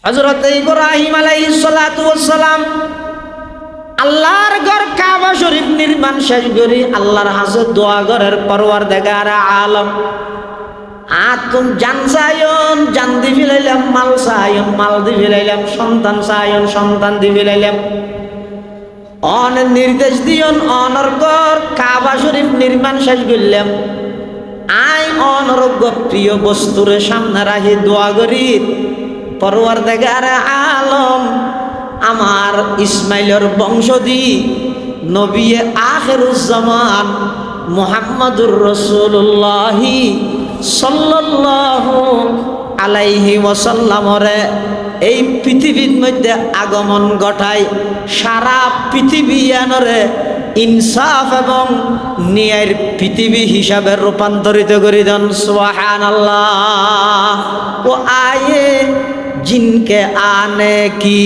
হযরত ইব্রাহিম আলাইহিস সালাতু ওয়াস সালাম আল্লাহর ঘর কাবা শরীফ নির্মাণ শেষ করে আল্লাহর হাতে দোয়া করার পরওয়ারদিগার আলম আতুম জান চাইন জান দি ফিলাইলাম, মাল চাইন মাল দি ফিলাইলাম, সন্তান চাইন সন্তান দি ফিলাইলাম। অন নির্দেশ দিয়ন অনর ঘর কাবা শরীফ নির্মাণ শেষ করলাম। আই অনরোগ্য প্রিয় বস্তুরে সামনে রাখি দোয়া করি, পরওয়ারদিগার আলম আমার ইসমাইলের বংশধী নবী আখিরুজ্জামান মুহাম্মাদুর রাসূলুল্লাহ সাল্লাল্লাহু আলাইহি ওয়াসাল্লামরে এই পৃথিবীর মধ্যে আগমন ঘটায়, সারা পৃথিবীয়ানরে ইনসাফ এবং ন্যায়ের পৃথিবী হিসাবে রূপান্তরিত করে দেন। সুবহানাল্লাহ। ও আয়ে जिनके आने की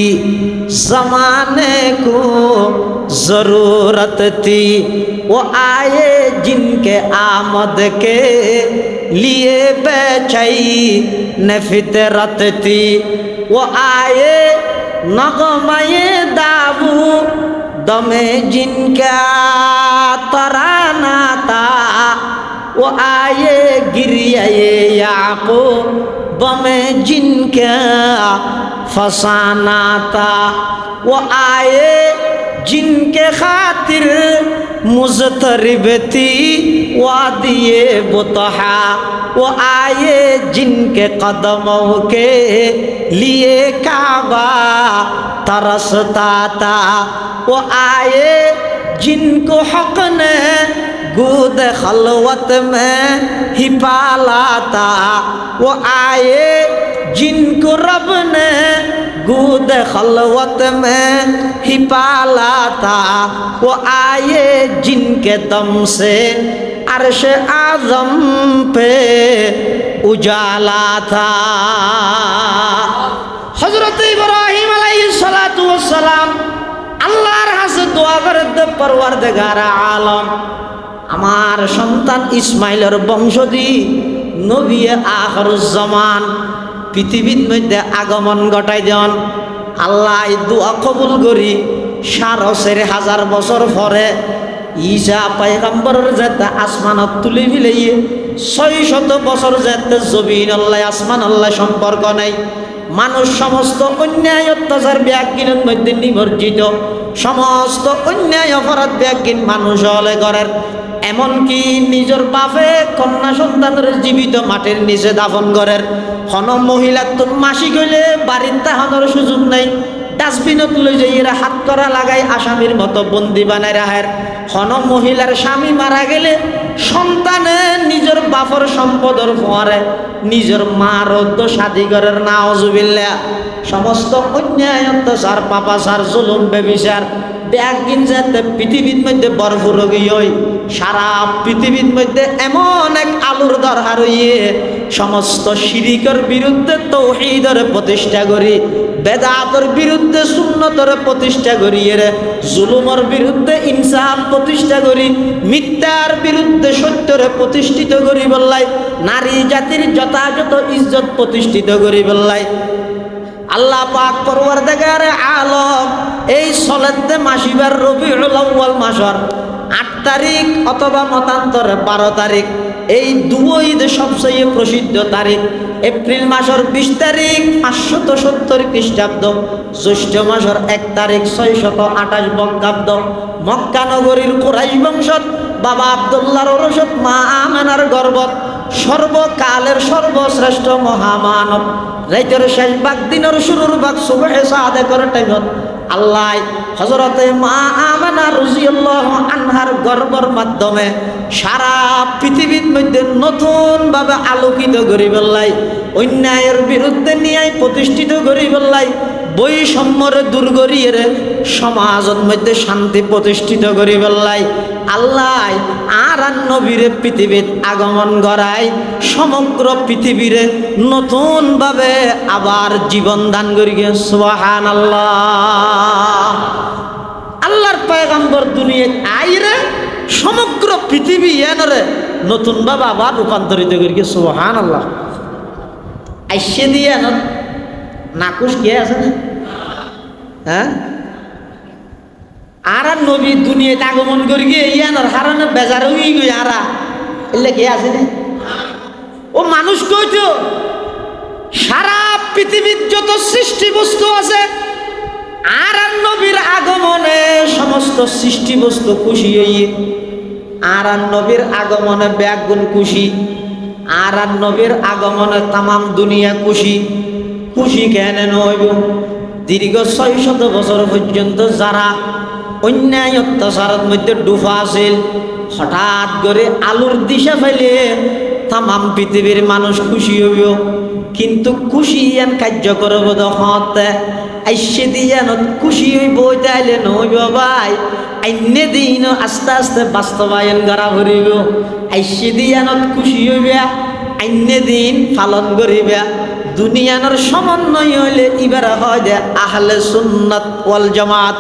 ज़माने को ज़रूरत थी, वो आए जिनके आमद के लिए बेचैन फितरत थी, वो आए नग़मे दाबू दमे जिनका तराना था, वो आए गिरिया याक़ूब बमे जिनका फसाना था, वो आए जिनके खातिर मुज़तरिब थी वादिए बुतहा, वो आए जिनके कदमों के लिए काबा तरसता था, वो आए जिनको हक़ ने गोद खलवत में ही पाला था, वो आए जिनको रब ने गोद खलवत में ही पाला था, वो आए जिनके दम से अर्श आज़म पे उजाला था। हज़रत इब्राहिम अलैहिस्सलातु वस्सलाम আল্লাহর কাছে দোয়া করে পরওয়ারদিগার আলম আমার সন্তান ইসমাইলের বংশধী নবী আখিরুজ্জামান পৃথিবীর মধ্যে আগমন ঘটাই দেন। আল্লাহ দোয়া কবুল করি ৪,৫০০ বছর পরে ঈসা পয়গম্বরের যেতে আসমানত তুলে ফেলিয়ে ৬০০ বছর যেতে জমিন আল্লাহ আসমান আল্লাহ সম্পর্ক নাই। মানুষ সমস্ত অন্যায় অত্যাচার ব্যাগিনের মধ্যে নিমজ্জিত, সমস্ত অন্যায় অপরাধ ব্যাগিন মানুষ হলে করেন, এমনকি নিজের বাপে কন্যা সন্তানের জীবিত মাটির নিচে দাফন করেন। হন মহিলার তো মাসি গেলে বাড়ির তাহানোর সুযোগ নাই, ডাস্টবিনত লই যাই এরা হাত করা লাগাই আসামির মতো বন্দি বানায় রাখের। হন মহিলার স্বামী মারা গেলে সন্তানে নিজের বাপর সম্পদর ফোয়ারে নিজের মার শাদি করার নাউজুবিল্লাহ। সমস্ত অন্যায় অত্যাচার পাপাচার জুলুম বেবিচার ব্যাগিন যাতে পৃথিবীর মধ্যে ভরপুর গিয়ে সারা পৃথিবীর মধ্যে এমন এক আলুর দরকার হইয়ে সমস্ত শিরিকের বিরুদ্ধে তাওহীদের প্রতিষ্ঠা করি, বেদাতের বিরুদ্ধে সুন্নতের প্রতিষ্ঠা করি, জুলুমের বিরুদ্ধে ইনসাফ প্রতিষ্ঠা করি, মিথ্যার বিরুদ্ধে সত্যের প্রতিষ্ঠিত করি বললাই, নারী জাতির যথাযথ ইজ্জত প্রতিষ্ঠিত করি বললাই। আল্লাহ পাক পরওয়ারদিগার আলম এই সলেতে মাসিবার রবিউল আউয়াল মাসের ৮ তারিখ অথবা মতান্তরে ১২ তারিখ, এই দুই সবচেয়ে প্রসিদ্ধ তারিখ। এপ্রিল মাসের ২০ তারিখ ৫৭০ খ্রিস্টাব্দ, জ্যৈষ্ঠ মাসের ১ তারিখ ৬২৮ বঙ্গাব্দ। মক্কা নগরীর কুরাইশ বংশত বাবা আব্দুল্লাহর ওরসত মা আমেনার গর্ভত সর্বকালের সর্বশ্রেষ্ঠ মহামানব রাইতের শেষ ভাগ দিনের শুরুর ভাগ সুবহে সাদেকের টাইমত আল্লাহ হযরতে মা আমেনা রাদিয়াল্লাহু আনহার গর্ভের মাধ্যমে সারা পৃথিবীর মধ্যে নতুনভাবে আলোকিত করি বললাই, অন্যায়ের বিরুদ্ধে ন্যায় প্রতিষ্ঠিত করি বললাই, বৈষম্যরে দূর করিয়ে সমাজের মধ্যে শান্তি প্রতিষ্ঠিত করি বললাই। আল্লাহ আর নবীরে পৃথিবীর আগমন করায় সমগ্র পৃথিবীরে নতুনভাবে আবার জীবন দান করি। সুবহানাল্লাহ। আল্লাহর পয়গম্বর দুনিয়ায় আইরে সমগ্র পৃথিবী এনরে নতুনভাবে আবার রূপান্তরিত করি। সুবহানাল্লাহ। আইসে দিয়ে নাকুশ কে আছে না? হ্যাঁ, আর নবী দুনিয়াতে আগমন করি গিয়ে ইয়ানোর হারানো বেজার হয়ে গই আরা এলে কে আছে না? ও মানুষ কইতো সারা পৃথিবীর যত সৃষ্টি বস্তু আছে আর নবীর আগমনে সমস্ত সৃষ্টি বস্তু খুশি হইয়ে, আর নবীর আগমনে ব্যাগুণ খুশি, আর নবীর আগমনে তামাম দুনিয়া খুশি। খুশি কেন নইব? দীর্ঘ ৬০০ বছর পর্যন্ত যারা অন্যায় অত্যাচারের মধ্যে ডুবা আছিল, হঠাৎ করে আলোর দিশা ফেলে তামাম পৃথিবীর মানুষ খুশি হইব। কিন্তু খুশি ইয়ান কার্য করব দখতে আইসে দিয়ানত খুশি হইব তাইলে নইব ভাই। আইনে দিন আস্তে আস্তে বাস্তবায়ন করা ভরিব। আইসে দিয়ানত খুশি হইবা, আইনে দিন পালন করিবা। দুনিয়ানোর সমন্বয় হইলে এবার হয় যে আহলে সুন্নাত ওয়াল জামাত।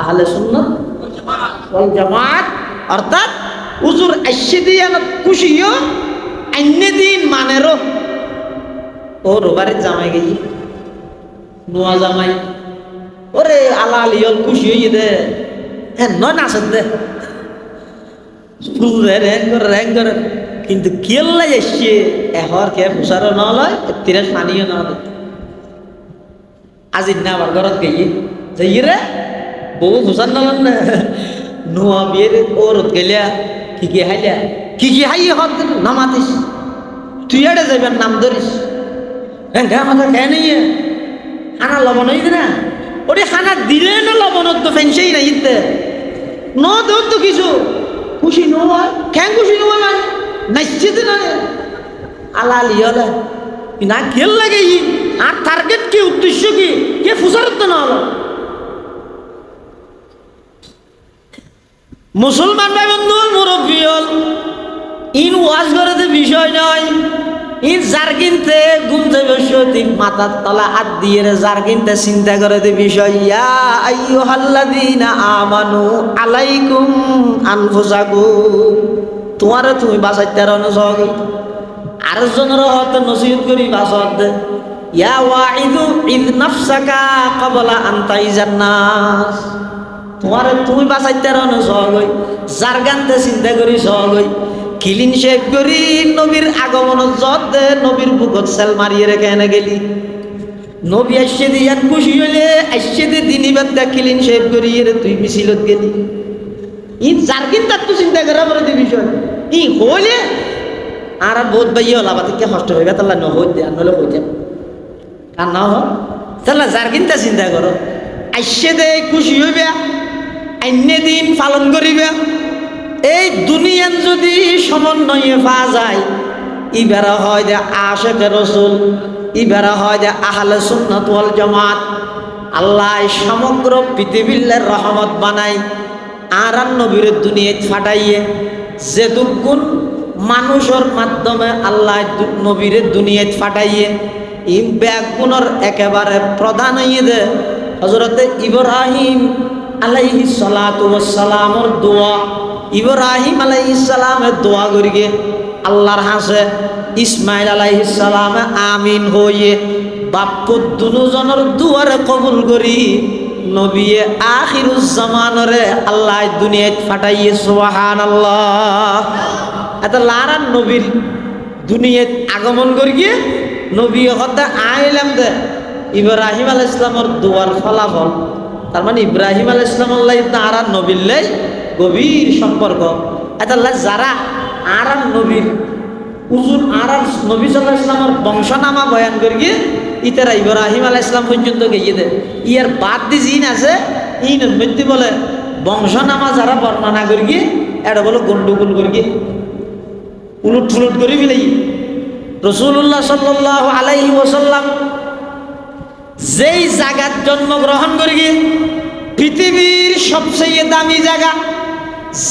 আহলে সুন্নাত ওয়াল জামাত অর্থাৎ হুজুর আইসে দিয়ানত খুশিও, আইনে দিন মানেরও। ও রোবারের জামাই গেছি নোয়া জামাই, ওরে আলাল ইয়ল খুশি হয়ে দে, হ্যাঁ নয় নাচের দে র্যাং করে। কিন্তু কেল্লা এসছে এহর কে ফুসারও না লয়, তিরে পানিও না দেয়। আজি না আবার ঘরত গিয়ে যাই রে বউ ফুসার নলেন না নোয়া বিয়ের ওরত গেলিয়া কি কি হাইলিয়া কি কি হাই হত নামাতিস তুই এড়ে যাইবার নাম ধরিস। হ্যাঁ আমাদের খেয়ে নিয়ে খানা লবণ হইতে না, ওরে খানা দিলে না লবণ তো ফেনসেই না ইতে ন দেহ তো কিছু খুশি নয়। কেন খুশি নয় মানে নাইছে না আলাল ইয়লা না খেল লাগে আর টার্গেট কি উদ্দেশ্য কি কে ফুসারত না হলো। মুসলমান ভাই বন্ধু মুরব্বী হল ইন ওয়াজ করে বিষয় নয়। ইন যার কিনতে গুমতে বসে মাথার তলা হাত দিয়ে যার কিনতে চিন্তা করে বিষয়। ইয়া আইয়ুহাল্লাযীনা আমানু আলাইকুম আনফুসাকুম, তোমারে তুমি বাঁচাইতে রানো সহগে আর জনের হতে নসিহত করি বাঁচত। ইয়া ওয়াইদু ইদ নাফসাকা ক্বাবলা আন তাইজান নাস, তোমারে তুমি বাঁচাইতে রানো সহগে যার গানতে চিন্তা করি সহগে কিলিন শেখ করি নবীর আগমন যত নবীর বুকত সেল মারিয়ে রেখে এনে গেলি। নবী আসছে দিয়ান খুশি হইলে আসছে দিয়ে দিনই বাদ কিলিন শেখ করি তুই মিছিলত গেলি। ই যার কিন্তু একটু চিন্তা করা পরে যে বিষয় ই হইলে আর বহুত ভাই হল আবার কে কষ্ট হইবে তাহলে ন হইতে আর নলে হইতে আর না হ তাহলে যার কিন্তু চিন্তা করো আসছে দে খুশি হইবে অন্য দিন পালন করিবে। এই দুনিয়ান যদি সমন্বয়ে পাওয়া যায় ইবেরা হয় যে আশিকে রাসূল, ইবেরা হয় যে আহলে সুন্নাত ওয়াল জামাত। আল্লাহ সমগ্র পৃথিবীর রহমত বানাই আর নবীর দুনিয়ায় ফাটাইয়ে যে দুগুণ মানুষের মাধ্যমে আল্লাহ নবীর দুনিয়ায় ফাটাইয়ে ই ব্যাগুণের একেবারে প্রধান হইয়ে দে হযরতে ইব্রাহিম আলাইহিস সালাতু ওয়াস সালামের দোয়া। ইব্রাহিম আলাইহিস সালামের দোয়া করিগে আল্লাহর হাসে ইসমাইল আলাইহিস সালামে আমিন হইয়ে বাপ্পু দুজনের দুয়ারে কবুল করি নবী আখিরুজ জামানরে আল্লাহ দুনিয়ায় ফাটাইয়ে সুবহানাল্লাহ। এত লারান নবীর দুনিয়ায় আগমন করিয়ে নবী হতে আইলাম দে ইব্রাহিম আলাইহিস সালামের দোয়ার ফলাফল। তার মানে ইব্রাহিম আলাইহিস সালামের লাই আর নবীর লাই গভীর সম্পর্ক। এটা যারা আর নবীর উজুর আর নবী সাল্লাল্লাহু আলাইহি ওয়াসাল্লামের বংশনামা বয়ান করিয়ে ইতারা ইব্রাহিম আলাইহিস সালাম পর্যন্ত গিয়ে দে ইয়ার বাদ দি জিন আছে ইন মধ্যে বলে বংশনামা যারা বর্ণনা করিয়ে এটা বলে গন্ডগোল করিয়ে উলট ফুলট করে ফেলাই। রাসূলুল্লাহ সাল্লাল্লাহু আলাইহি ওয়াসাল্লাম যেই জায়গার জন্মগ্রহণ করিয়ে পৃথিবীর সবচেয়ে দামি জায়গা,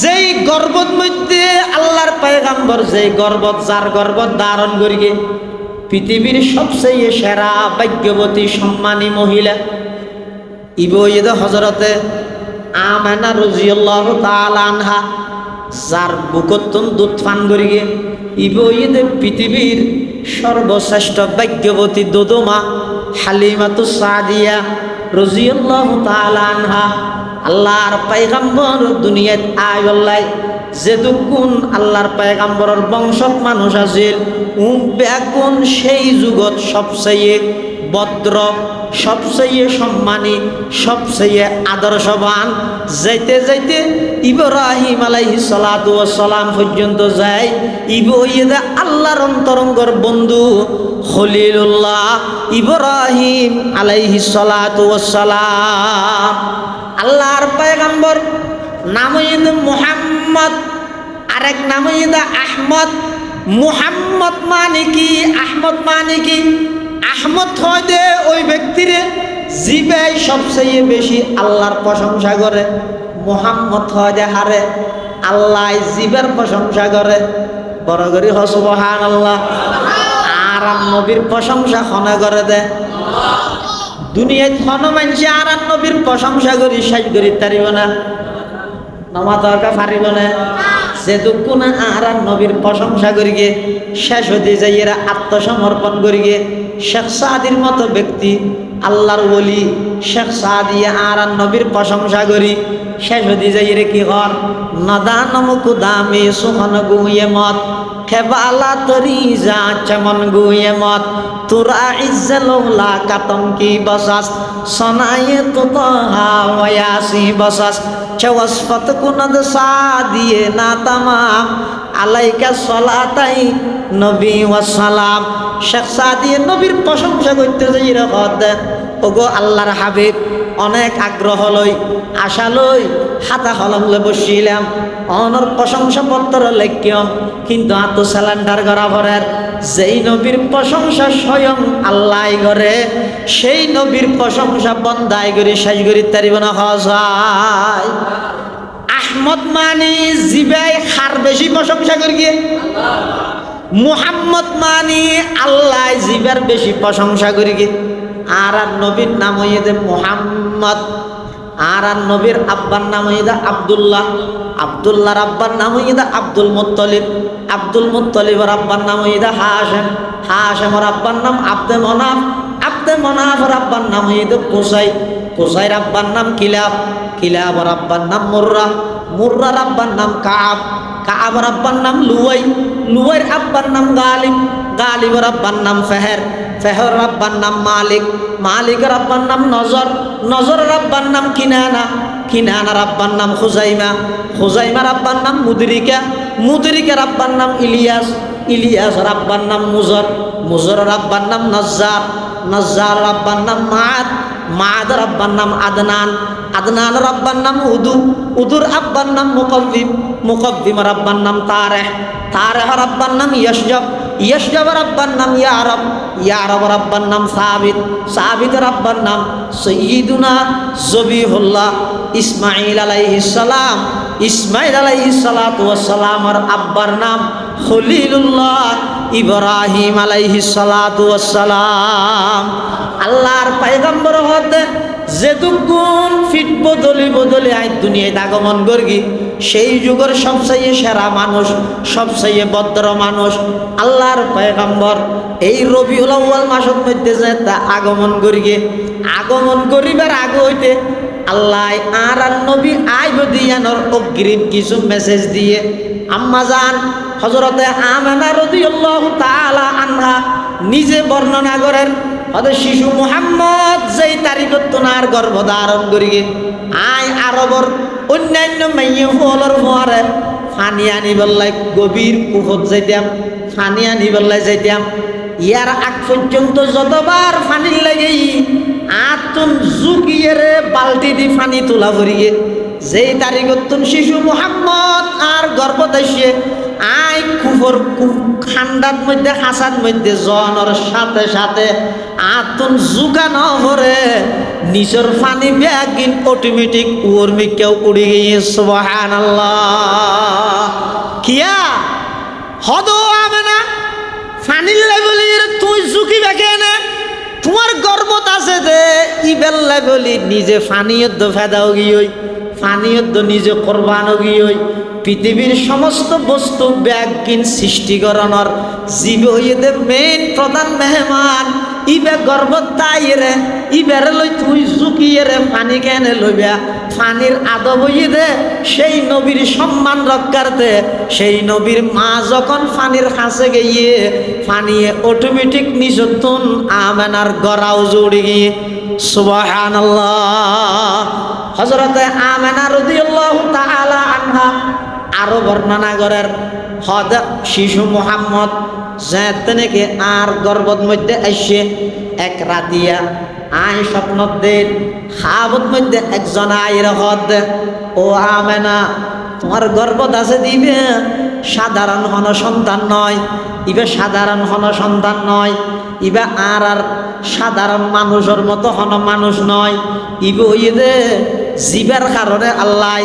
যেই গর্বত মধ্যে আল্লাহর পয়গাম্বর যেই গর্বত যার গর্বত ধারণ করিয়ে পৃথিবীর সবচেয়ে সেরা ভাগ্যবতী সম্মানী মহিলা ইবইদ হযরতে আমেনা রাদিয়াল্লাহু তাআলা আনহা যার বুকতন দুধ পান করিয়ে ইবইদ পৃথিবীর সর্বশ্রেষ্ঠ ভাগ্যবতী দোদমা হালিমাতুস সাদিয়া রাদিয়াল্লাহু তাআলা আনহা আল্লাহর পয়গম্বর দুনিয়াত আইলাই যেদুকুন আল্লাহর পয়গম্বরের বংশত মানুষ আছিল বেগুন সেই যুগত সবচেয়ে ভদ্র, সবচেয়ে সম্মানী, সবচেয়ে আদর্শবান। যাইতে যাইতে ইব্রাহিম আলাইহিস সালাতু ওয়াস সালাম পর্যন্ত যায়। ইবইদা আল্লাহর অন্তরঙ্গর বন্ধু খলিলুল্লাহ ইব্রাহিম আলাইহিস সালাতু ওয়াস সালাম। আল্লাহর পয়গম্বর নাম হইল মুহাম্মদ, আরেক নাম হইল আহমদ। মুহাম্মদ মানে কি, আহমদ মানে কি? আহমদ হয় দে ওই ব্যক্তিরে জিবাই সবচেয়ে বেশি আল্লাহর প্রশংসা করে। মুহাম্মদ হয় দে হারে আল্লাহ জিবের প্রশংসা করে। বড় করি হ সুবহানাল্লাহ। আর নবীর প্রশংসা খনে করে দে দুনিয়ায় খন মানছে আর নবীর প্রশংসা করি শেষ করি তারিব না, নমা দরকার পারিব না। যেটুকু না আর নবীর প্রশংসা করি গে শেষ হতে যাই এরা আত্মসমর্পণ করি গে। শেখ সাদির মতো ব্যক্তি আল্লাহর ওলি শেখ সাদি আর নবীর প্রশংসা করি শেষ হতে যাই রে কি হর নদানমকু দামি সুহন গুয়ে মত খেবালা তরি যা চমন গুয়ে মত তুরা ইজ্জলৌলা কাতঙ্কি বসাস সনায়ে তুতহা ওয়াসি বসাস চওয়াসফত কুনদ সাদিয়ে না তামাম আলাইকা সলাতাই নবী ওয়াসালাম। শেখ সাদিয়ে নবীর প্রশংসা করতে যাই রকত ওগো আল্লাহর হাবিব অনেক আগ্রহ লই আশা লই হাতা কলম লই বসিলাম অনর প্রশংসা পত্র লেখিয়ম, কিন্তু আত স্যালেন্ডার করা ভরের যেই নবীর প্রশংসা স্বয়ং আল্লাহ করে সেই নবীর প্রশংসা বন্দাই করি শেষ করি তারিব না হজায়। আহমদ মানি জিবাই খার বেশি প্রশংসা করি গিয়ে, মুহাম্মদ মানি আল্লাহ জিবার বেশি প্রশংসা করি গিয়ে। আর নবীর নাম হইয়ে মুহাম্মদ, আর নবীর আব্বার নাম হইয়ে আব্দুল্লাহ, আব্দুল্লাহর আব্বার নাম হইয়ে আব্দুল মুত্তলিব, আব্দুল মুত্তলিবর আব্বার নাম হইয়ে হাশেম, হাশেমর আব্বার নাম আব্দে মনাফ, আব্দে মনাফর আব্বার নাম হইয়ে কুসাই, কুসাইর আব্বার নাম কিলাব, কিলাবর আব্বার নাম মুর্রা, মুর্রার আব্বার নাম কাব, কাবর আব্বার নাম লুয়াই, লুয়াইর আব্বার নাম গালিব, গালিবর আব্বার নাম ফেহের, ফেহর আব্বার নাম মালিক, মালিকের আব্বার নাম নজর, নজরের আব্বার নাম কিনানা, কিনানার আব্বার নাম খুজাইমা, খুজাইমার আব্বার নাম মুদরিকা, মুদরিকার আব্বার নাম ইলিয়াস, ইলিয়াসের আব্বার নাম মুজর, মুজরের আব্বার নাম নজ্জার, নজ্জারের আব্বার নাম মাদ, মাদের আব্বার নাম আদনান, আদনানের আব্বার নাম উদু, উদুর আব্বার নাম মুকব্বিম, মুকব্বিমের আব্বার নাম তারেহ, তারেহর আব্বার নাম ইয়াসজব, ইয়াসজবের আব্বার নাম ইয়ারব, ইয়ারবের আব্বার নাম সাবিত, সাবিতের আব্বার নাম সৈয়দুনা জবিহুল্লাহ ইসমাইল আলাইহিস সালাম, ইসমাইল আলাইহিস সালাতু ওয়াস সালামের আব্বার নাম খলিলুল্লাহ ইব্রাহিম আলাইহিস সালাতু ওয়াস সালাম। আল্লাহর পয়গম্বর হতে যেদুগুণ ফিট বদলি বদলি আই দুনিয়ায় আগমন করগি সেই যুগের সবচেয়ে সেরা মানুষ, সবচেয়ে ভদ্র মানুষ আল্লাহর পয়গম্বর এই রবিউল আউয়াল মাসের মধ্যে যে তা আগমন করিগে, আগমন করিবার আগে হইতে আল্লাহ আর নবী আইব দিয়ানোর অগ্রিম কিছু মেসেজ দিয়ে আম্মা জান হযরতে আমেনা রাদিয়াল্লাহু তাআলা আনহা নিজে বর্ণনা করেন হয়তো শিশু মুহাম্মদ যেই তারিখত তোনার গর্ভধারণ করিগে আই আরবর অন্যান্য মাইয়ে ফলর পরে ফানি আনি বললাই গভীর কুফত যাইতাম, ফানি আনি বললাই যাইতাম। ইয়ার আগ পর্যন্ত যতবার ফানির লাগেই আতুন জুকিয়ে বালতি দি ফানি তোলা ভরিয়ে যেই তারিখত শিশু মুহাম্মদ আর গর্ভদাসে আই কুফর খান্ডার মধ্যে হাসার মধ্যে জনের সাথে সাথে আতুন জুগানো ভরে নিজের ফানি ব্যাগিন অটোমেটিক উর্মি কেউ উড়ে গিয়ে সুবহানাল্লাহ। কিয়া হদো আবে না ফানির লেভেলির তুই ঝুঁকি বেগে না তোমার গর্বত আছে দে ইবেল লেভেলি নিজে ফানিয়ত ফেদাও গিয়ে ফানিয়ত নিজে কোরবান গিয়ে পৃথিবীর সমস্ত বস্তু ব্যাগিন সৃষ্টিকরণর জীব হইয়ে মেন প্রধান মেহমান ইবে গর্ব তাইরে ইবের লই তুই ঝুঁকিয়ে রে পানি কেনে লইবা পানির আদব হইয়ে দে সেই নবীর সম্মান রক্ষার্থে সেই নবীর মা যখন পানির কাছে গিয়ে পানিয়ে অটোমেটিক নিজতুন আমেনার গড়াও জুড়ে গিয়ে সুবহানাল্লাহ। হযরতে আমেনা রাদিয়াল্লাহু তাআলা আনহা আরো বর্ণনা করেন হদ শিশু মুহাম্মদ যেতেনেকে আর গর্ভত মধ্যে আসছে এক রাতিয়া আয় স্বপ্ন দেন খাবত মধ্যে একজন আয়ের হদ ও আমেনা তোমার গর্ভত আছে দিবে সাধারণ হন সন্তান নয় ইবে সাধারণ হন সন্তান নয় ইবা আর সাধারণ মানুষের মতো হন মানুষ নয় ইবে হইয়ে দে জীবের কারণে আল্লাহ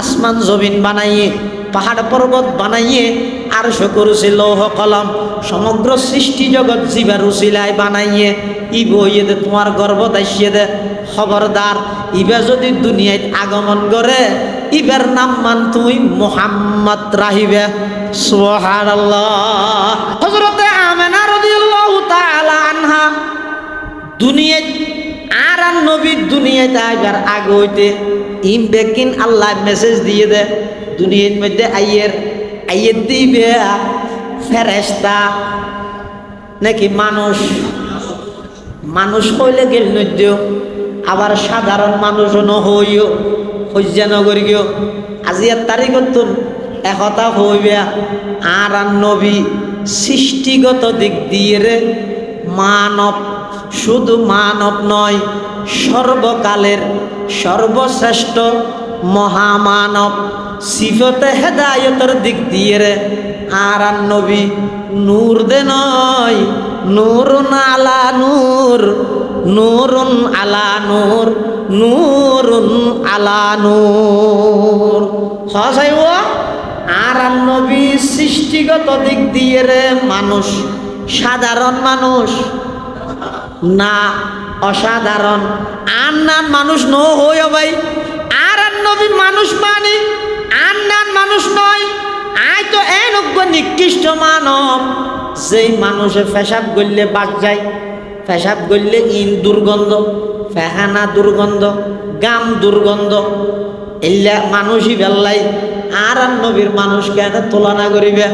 আসমান জমিন বানাইয়ে পাহাড় পর্বত বানাইয়ে আর করেছে লৌহ কলম সমগ্র সৃষ্টি জগৎ জীবের উসিলায় বানাইয়ে ইবে হইয়ে দে তোমার গর্ভ দাইসিয়ে দে খবরদার ইবে যদি দুনিয়ায় আগমন করে ইবের নাম মান তুই মুহাম্মদ রাহিবে সুবহানাল্লাহ। হযরতে আমেনা রাদিয়াল্লাহু তাআলা আনহা দুনিয়ায় আর নবী দুনিয়াতে আইবার আগে হইতে বেকিন আল্লাহ মেসেজ দিয়ে দে দুনিয়ার মধ্যে আইয়ের দিবে ফেরেশতা নাকি মানুষ হইলে গেল নদ্যও আবার সাধারণ মানুষও নহইও হজ্জানগর গিয়েও আজিয়ার তারিখত তুন একতা হইবে আর নবী সৃষ্টিগত দিক দিয়ে রে মানব শুধু মানব নয় সর্বকালের সর্বশ্রেষ্ঠ মহামানব সিফতে হেদায়তের দিক দিয়ে রে আর নবী নূর দে নয় নূরুন আলা নূর নূরুন আলা নূর নূরুন আলা নূর হসাইব আর নবী সৃষ্টিগত দিক দিয়ে রে মানুষ সাধারণ মানুষ না অসাধারণ আর নান মানুষ ন হইও ভাই আর নবী মানুষ মানে আর নান মানুষ নয় আয় তো এনজ্ঞ নিকৃষ্ট মানব যেই মানুষে পেশাব করলে বাদ যায় পেশাব করলে দুর্গন্ধ ফেহানা দুর্গন্ধ গাম দুর্গন্ধ এল্লা মানুষই বেল্লাই আর নবীর মানুষ কেন তুলনা করিবে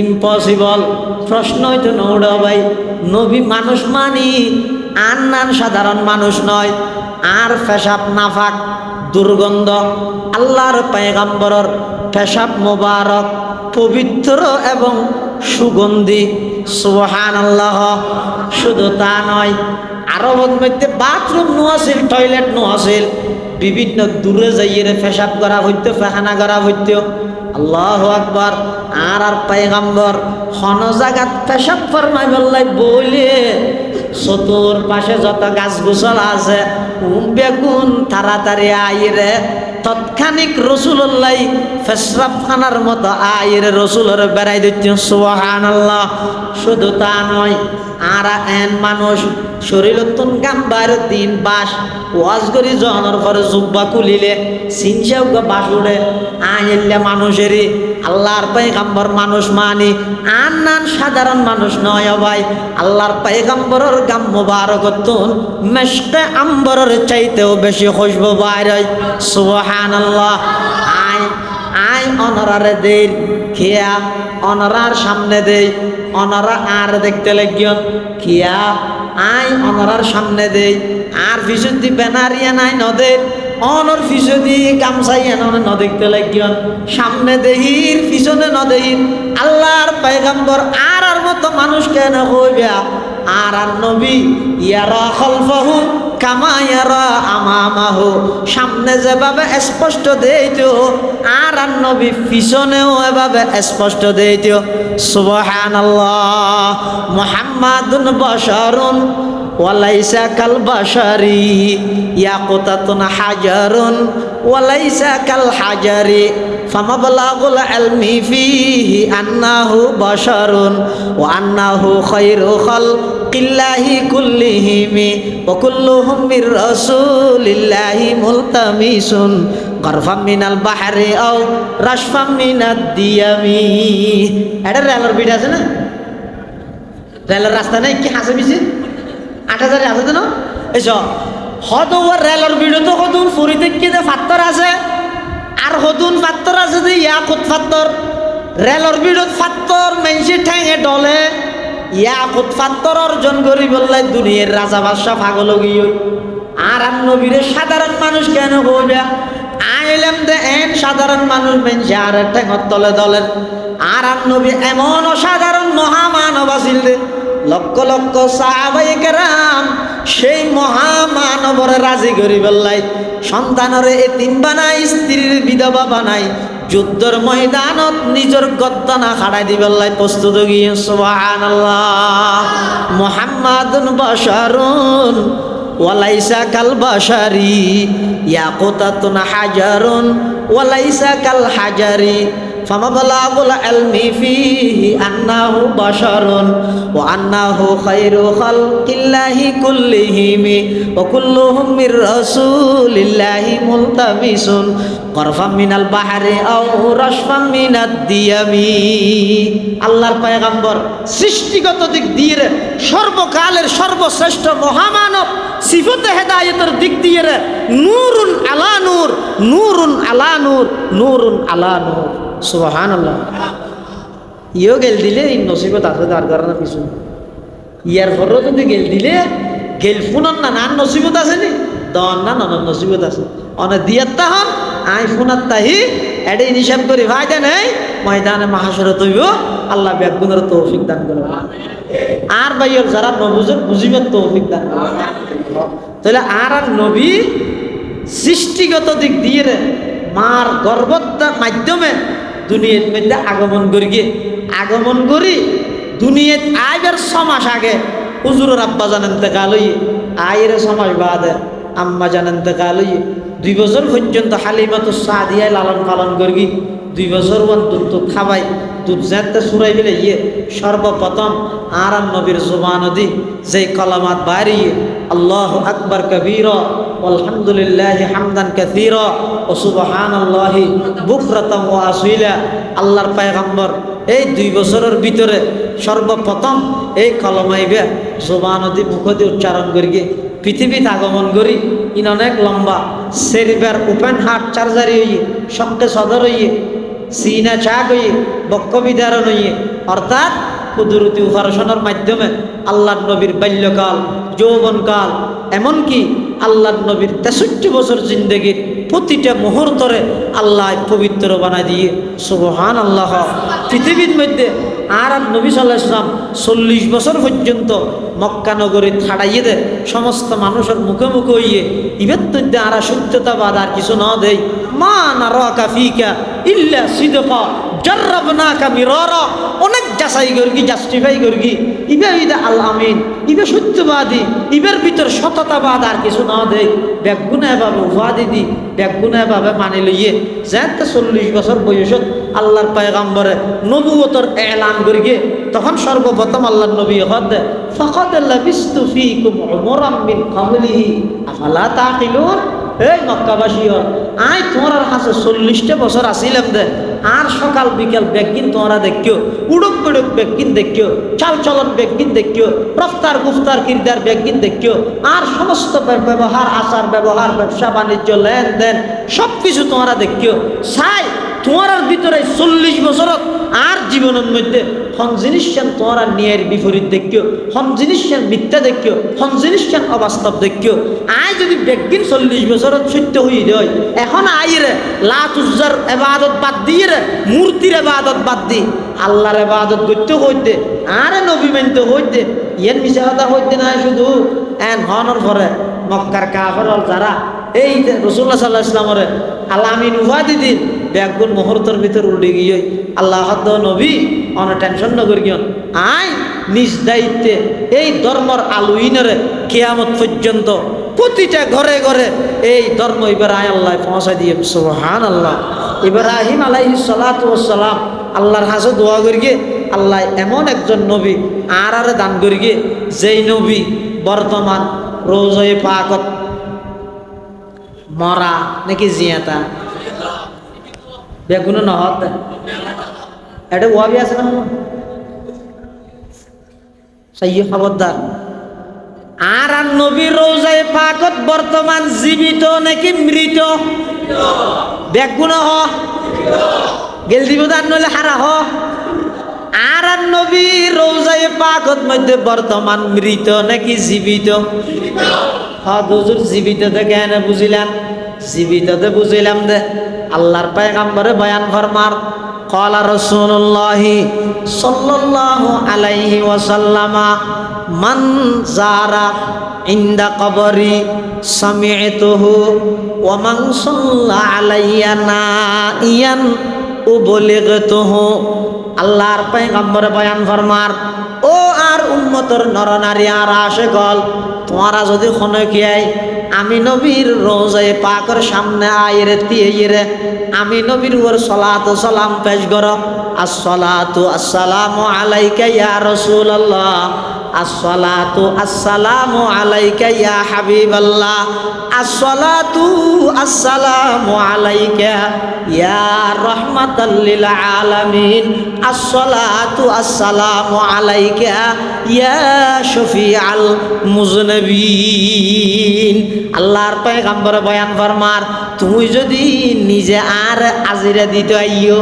ইম্পসিবল প্রশ্ন হইতো নৌড় ভাই নবী মানুষ মানি আর নান সাধারণ মানুষ নয় আর পেশাব নাফাক দুর্গন্ধ আল্লাহর পয়গম্বরের পেশাব মোবারক পবিত্র এবং সুগন্ধি সুবহানাল্লাহ। শুধু তা নয় আরবত মধ্যে বাথরুম নো আছিল টয়লেট নো আছিল বিভিন্ন দূরে যাইয়ে পেশাব করা হইতো পেখানা করা হইতো আল্লাহু আকবার আর পয়গম্বর হন জায়গাত পেশাব ফরমাই বললাই বলে চতুর পাশে যত গাছ গোছল আছে বেগুন তাড়াতাড়ি আইরে তৎক্ষণিক রসুল্লাহ পেশাব খানার মতো আইরে রসুলের বেড়াই দিচ্ছেন সুবহানাল্লাহ। শুধু তা নয় আর এন মানুষ শরীরতুন গাম্বার দিন বাস ওয়াজ করি জনের পরে জুব্বা খুলিলে সিনসাও বাস উড়ে আইলে মানুষেরই আল্লাহর পয়গম্বর মানুষ মানি আর নান সাধারণ মানুষ নয় ভাই আল্লাহর পয়গম্বরের গাম মুবারকতুন মেশকে আম্বরের চাইতেও বেশি খুশবু বাইরে সুবহানাল্লাহ। আই অনরারে দেই খেয়া অনরার সামনে দেই অনরা আর দেখতে লাগিয়ন খিয়া আই অনরার সামনে দেই আর পিছুদি বেনারিয়া নাই নদে অনর পিছুদি গামছাইয়া ন দেখতে লাগিয়ন সামনে দেহির পিছনে নদেহির আল্লাহর পয়গম্বর আর মতো মানুষ কেন হইবা আর নবী ইয়ারা খলফহু কামা ইয়ারা আমামাহু সামনে যেভাবে স্পষ্ট দেইতো আর নবী পিছনেও এভাবে স্পষ্ট দেইতো সুবহানাল্লাহ। মুহাম্মাদুন বাশারুন ওয়ালাইসা কাল বাশারি ইয়াকুতাতুন হাজারুন ওয়ালাইসা কাল হাজারি ফামাবলাগুল ইলমি ফিহি আন্নাহু বাশারুন ওয়া আন্নাহু খায়রু খাল খালকিল্লাহি কুল্লিহিমি ওয়া কুল্লুহুম মির রাসূলিল্লাহি মুলতামিসুন গরফাম মিনাল বাহরি আও রাশফাম মিনাদ দিয়ামি। এটা রেলের বিট আছে না, রেলের রাস্তা নাই কি হাসে বিছে 8000 আছে তো না এসো হদুন রেলের বিট তো হদুন ফুরিতে কি দে পাথর আছে আর হদুন পাথর আছে যে ইয়াকুত পাথর। রেলের বিটত পাথর মেনসি ঠ্যাঙে ডলে ইয়াকুত পাথর অর্জন করি বললাই দুনিয়ার রাজা বাদশা পাগল গিয়ে। আর নবীরে সাধারণ মানুষ কেন বলবে আইলাম দে এন সাধারণ মানুষ মেনসি আর ঠ্যাঙর তলে দলেন। আর নবী এমন অসাধারণ মহামানব আছিল রে, লক্ষ লক্ষ সাহাবায়ে কেরাম সেই মহামানবরে রাজি করি বললাই সন্তানরে এতিম বানাই স্ত্রীর বিধবা বানাই যুদ্ধর ময়দানত নিজের গদ্দানা খাড়াই দি বললাই প্রস্তুত গিয়ে। সুবহানাল্লাহ। মুহাম্মাদুন বাশারুন ওয়ালাইসা কাল বাশারি ইয়াকুতাতুন হাজারুন ওয়ালাইসা কাল হাজারি ফামাবলাগুল ইলমি ফিহি আন্নাহু বাশারুন ওয়া আন্নাহু খায়রু খালকিল্লাহি কুল্লিহিমি ওয়া কুল্লুহুম মির রাসূলিল্লাহি মুলতামিসুন গরফাম মিনাল বাহরি আও রাশফাম মিনাদ দিয়ামি। আল্লাহর পয়গম্বর সৃষ্টিগত দিক দিয়ে সর্বকালের সর্বশ্রেষ্ঠ মহামানব, সিফতে হেদায়েতের দিক দিয়ে নূরুন আলা নূর, নূরুন আলা নূর, নূরুন আলা নূর। সুবহানাল্লাহ। ইও গেল দিলে এই নসিবত আছে তার কারণে কিছু ইয়ার পরও যদি গেল দিলে গেল ফোনার না নান নসিবত আছে নি দন না নন নসিবত আছে অনেক দিয়ার তাহন আই ফোনার তাহি এটাই হিসাব করি ভাই দেন এই ময়দানে মাহাশরে তৈব আল্লাহ ব্যাগুনের তৌফিক দান করবে। আর ভাইয়ের যারা নবুজের বুঝিবের তৌফিক দান করবে। তাহলে আর নবী সৃষ্টিগত দিক দিয়ে মার গর্ভতার মাধ্যমে দুনিয়ার মধ্যে আগমন করি দুনিয়াত আইবার 6 মাস আগে হুজুরের আব্বা জানেন তেকাল হইয়ে আয়ের 6 মাস বাদে আম্মা জানেন তেকাল হইয়ে 2 বছর পর্যন্ত হালিমাতুস সাদিয়া লালন পালন করি 2 বছর দুধ খাবাই দুধ যাতে সুরাই বিলে ইয়ে সর্বপ্রথম আর নবীর জুবান দি যেই কলামাত বাড়িয়ে আল্লাহু আকবার কবীরা আলহামদুলিল্লাহি হামদান কাসীরা ও সুবহানাল্লাহি বুকরাতাম ওয়া আসীলা। আল্লাহর পয়গম্বর এই 2 বছরের ভিতরে সর্বপ্রথম এই কলমাইবে জুবান দি মুখ দিয়ে উচ্চারণ করি পৃথিবীতে আগমন করি। ইন অনেক লম্বা সেরিবার ওপেন হার্ট সার্জারি হইয়ে শক্কে সদর হইয়ে সিনা চাক হইয়ে বক্ষ বিদারণ হইয়ে অর্থাৎ কুদরতি অপারেশনের মাধ্যমে আল্লাহর নবীর বাল্যকাল যৌবনকাল এমনকি আল্লাহর নবীর 63 বছর জিন্দেগির প্রতিটা মুহূর্তরে আল্লাহ পবিত্র বানাই দিয়ে। সুবহানাল্লাহ। পৃথিবীর মধ্যে আর নবী সাল্লাল্লাহু আলাইহি ওয়াসাল্লাম 40 বছর পর্যন্ত মক্কা নগরী ছাড়াইয়ে দে সমস্ত মানুষের মুখে মুখে হইয়ে ইবের মধ্যে আর সত্যতাবাদ আর কিছু না দেই মা নারাকা ফিকা ইল্লা সিদকা জাররাবনাকা মিরারা অনেক যাচাই করি জাস্টিফাই করি ইবে ইদা আল আমিন ইবে সত্যবাদী ইবের ভিতর সততাবাদ আর কিছু না দেই বেগুনায় ভাবে উপাধি দি বেগুনায় ভাবে মানি লইয়ে যেতে 40 বছর বয়সত আল্লাহর পয়গম্বরে নবুয়তর এলান করি তখন সর্বপ্রথম আল্লাহর নবী হদ ফাকাদ লাবিস্তু ফীকুম উমরাম মিন ক্বাবলিহি আফালা তাকিলুন। এই মক্কাবাসী আই তোমার কাছে 40টা বছর আসিলাম দে আর সকাল বিকাল বেগিন তোমরা দেখিও উড়ক বেড়ক বেগিন দেখিও চাল চলন বেগিন দেখিও রফতার গুফতার কিরদার বেগিন দেখিও আর সমস্ত ব্যবহার আচার ব্যবহার ব্যবসা বাণিজ্য লেনদেন সব কিছু তোমরা দেখিও চাই তোমার ভিতরে 40 বছরত আর জীবনের মধ্যে হন জিনিস তোমরা নিয়ের বিপরীত দেখিও হন জিনিস মিথ্যা দেখিও হন জিনিস অবাস্তব দেখিও আয় যদি বেগিন 40 বছরত সত্য হয়ে যায় এখন আইরে লাতুজার ইবাদত বাদ দিয়ে রে মূর্তির ইবাদত বাদ দি আল্লাহর ইবাদত করতে হইতে আরে নবী মানতে হইতে ইয়ান মিছা কথা হইতে না শুধু এন হনর পরে মক্কার কাফের যারা এই রাসূলুল্লাহ সাল্লাল্লাহু আলাইহি ওয়াসাল্লামের আলামিন উপাধি দিন ব্যাগুন মুহূর্তের ভিতর উল্টে গিয়ে আল্লাহ হদ নবী অন টেনশন ন করি আই নিজ দায়িত্বে এই ধর্মর আলুইনের কিয়ামত পর্যন্ত প্রতিটা ঘরে ঘরে এই ধর্ম এবার আয় আল্লাহ পৌঁছাই দিয়ে। সুবহানাল্লাহ। ইব্রাহিম আলাইহিস সালাতু ওয়াস সালাম আল্লাহর কাছে দোয়া করি আল্লাহ এমন একজন নবী আর দান করি গিয়ে যেই নবী বর্তমান রোজায়ে পাকত মরা নাকি জিয়াতা বেগুন নহত এটা ওয়াবি আছে না সেই খবরদার আর নবী রোজায়ে পাকত বর্তমান জীবিত নাকি মৃত বেগুন হ গেল দিব দান নইলে হারা হ আর নবী রোজায়ে পাকত মধ্যে বর্তমান মৃত নাকি জীবিত হুজুর জীবিততে কেন বুঝিলাম জীবিততে বুঝিলাম দে আল্লাহর পয়গম্বরে বয়ান ফরমার قال رسول الله صلى الله عليه وسلم من زار عند قبري سمعته ومن صلى علي نائيا أبلغته আল্লাহর পয়গম্বর বয়ান ফরমার ও আর উম্মতর নরনারী আর আশেকল তোমারা যদি কোনো কিয়াই আমি নবীর রোজায়ে পাকের সামনে আইরে তিয়েরে আমি নবীর উপর সালাত ও সালাম পেশ করো আসসালাতু আসসালামু আলাইকা ইয়া রাসূলুল্লাহ আসসালাতু আসসালামু আলাইকা ইয়া হাবিবাল্লাহ আসসালাতু আসসালামু আলাইকা ইয়া রাহমাতাল লিল আলামিন আসসালাতু আসসালামু আলাইকা ইয়া শফিআল মুজনবিন আল্লাহর পয়গম্বর বয়ান ফরমার তুমি যদি নিজে আর আজিরা দিতে আইও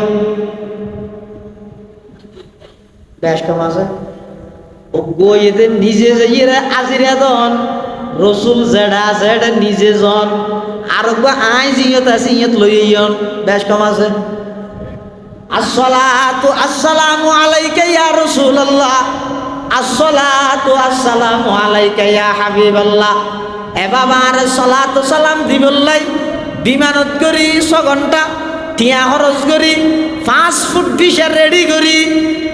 বেশ কম আছে ও গোয়েতে নিজে যাইয়ে আজিরা দন রসুল যেটা আছে এটা নিজে জন আর আই জিয়ত আছে ইয়ত লইয়ন বেশ কম আছে আসসালাতু আসসালামু আলাইকা ইয়া রাসূলুল্লাহ আসসালাতু আসসালামু আলাইকা ইয়া হাবিবাল্লাহ এ বাবার সালাত সালাম দিবল্লাই বিমানত করি 6 ঘন্টা টিয়া খরচ করি 5 ফুট ভিসা রেডি করি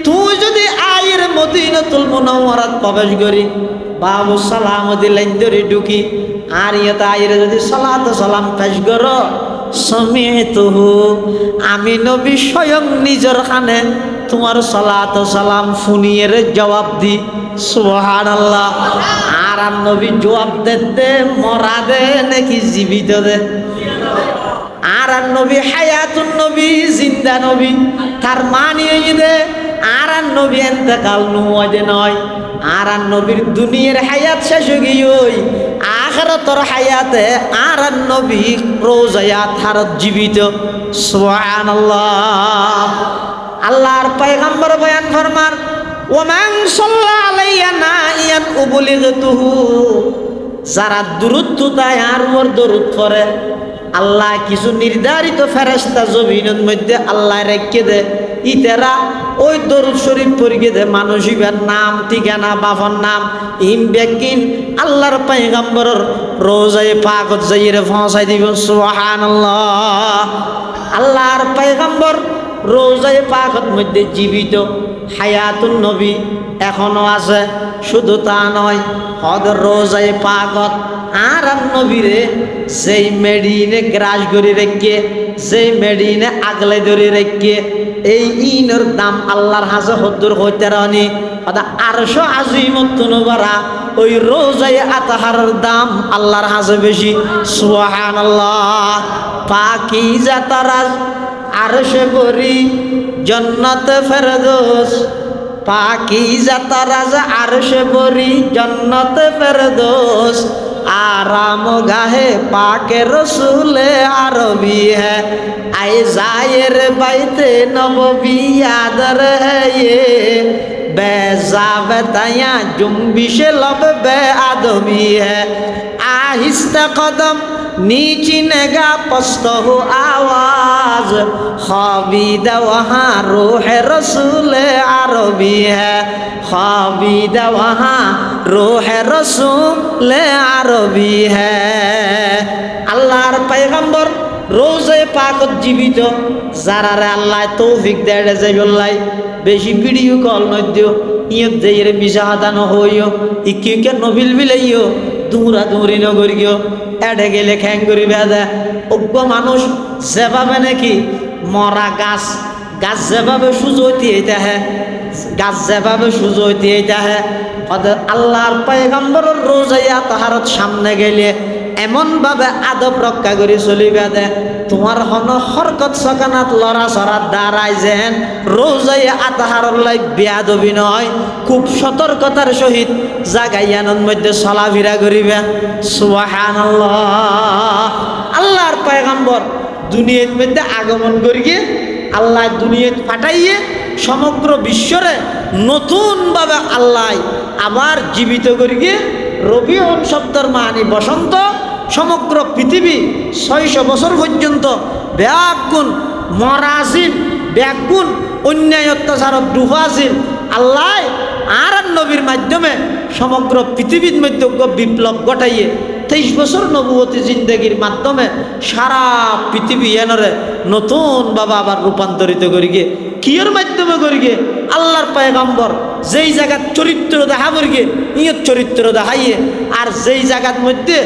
তুই যদি আয়ের মদিনাতুল মুনাওয়ারাত প্রবেশ করি বাবু সালাম দিলেন ধরে ঢুকি আর ইয়ত আয়ের যদি সালাত সালাম পেশ করো সমিতুহু আমি নবী স্বয়ং নিজের কানে তোমার সালাত সালাম ফুনিয়ের জবাব দি সুবহানাল্লাহ আর নবী জবাব দে মরা দে নাকি জীবিত দে আর নবী হায়াতুন নবী জিন্দা নবী তার মানিয়ে দে আর নবী ইন্তেকাল নুয়ে নয় আর নবীর দুনিয়ার হায়াত শেষ হয়ে গিয়ে আখিরাতের হায়াতে আর নবী রোজায়াত হারত জীবিত সুবহানাল্লাহ আল্লাহর পয়গম্বর বয়ান ফরমান ওমান সাল্লা আলাইয়া নাইয়ান উবলিগতুহু যারা দুরূদ তাই আর ওর দরুদ পড়ে আল্লাহ কিছু নির্ধারিত ফেরেশতা জমিনের মধ্যে আল্লাহ রেখে দে ইতেরা ওই দরুদ শরীফ পড়িয়ে দে মানুষের নাম ঠিকানা বাবার নাম ইম বেকিন আল্লাহর পয়গম্বরের রোজায়ে পাকত যাইরে পৌঁছাই দিব সুবহানাল্লাহ আল্লাহর পয়গম্বর রোজায়ে পাকত মধ্যে জীবিত হায়াতুন নবী এখনো আছে শুধু তা নয় হদ রোজায়ে পাকত আর নবীরে সেই মেডিনে গ্রাস করে রেখে সেই মেডিনে আগলে ধরে রেখে এই ইনের দাম আল্লাহর হাজে হদ্দুর হইতে রানি অদা 800 আজিমত নবরা ওই রোজায়ে আতাহারের দাম আল্লাহর হাজে বেশি সুবহানাল্লাহ পাকিজা তারাজ আরশে বরি জান্নাতে ফেরদৌস পাকিজা তারাজ আরশে বরি জান্নাতে ফেরদৌস आराम गाहे पाके रसूले अरबी है आए जायर बैते नबवी यादर है ये बेजाबतया जुम्बिश लब बे आदमी है आहिस्ता कदम नीची नगा पस्त हो आवाज खाबिदा वहाँ रूह रसूल अरबी है खाबिदा वहाँ रूह रसूल अरबी है अल्लाहर पैगंबर रोजे पाकत जीवित जारारे अल्लाह तौफिक देड़े जाइबल्लाई बेशी वीडियो कॉल नदियो इयत जाइरे मिजादा न होइयो इक्के नबिल बिलाइयो दूरा दूरी न करियो एडे गेले ख्যাং করি বেদা অজ্ঞ মানুষ যেভাবে নাকি মরা গাছ গাছ যেভাবে সুজতি এটা হ্যাঁ গাছ যেভাবে সুযোগ হইতে যাহে ওদের আল্লাহর পয়গম্বরের রোজাইয়া তাহারত সামনে গেলে এমন ভাবে আদব রক্ষা করে চলিবে দে তোমার হন হরকত সকানাত লড়া চড়ার দ্বারাই যেন রোজাইয়া আতাহারর লাই বেয়াদবি নয় খুব সতর্কতার সহিত জাগাইয়ানোর মধ্যে চলাফেরা করিবে সুবহানাল্লাহ। আল্লাহর পয়গম্বর দুনিয়ার মধ্যে আগমন করিয়ে আল্লাহ দুনিয়া পাঠাইয়ে সমগ্র বিশ্বরে নতুনভাবে আল্লাহ আবার জীবিত করিয়ে রবিউল শব্দের মানি বসন্ত সমগ্র পৃথিবী 600 বছর পর্যন্ত ব্যাগুণ মরাসিল ব্যাগুণ অন্যায় অত্যাচারত ডুবাছিল আল্লাহ আর নবীর মাধ্যমে সমগ্র পৃথিবীর মধ্যে বিপ্লব ঘটাইয়ে 23 বছর নবুয়তী জিন্দগির মাধ্যমে সারা পৃথিবী এনরে নতুনভাবে আবার রূপান্তরিত করি গিয়ে কিয়ের মাধ্যমে করি গিয়ে আল্লাহর পয়গম্বর যেই জায়গার চরিত্র দেখা করি গিয়ে ইয়ের চরিত্র দেখাইয়ে আর যেই জায়গার মধ্যে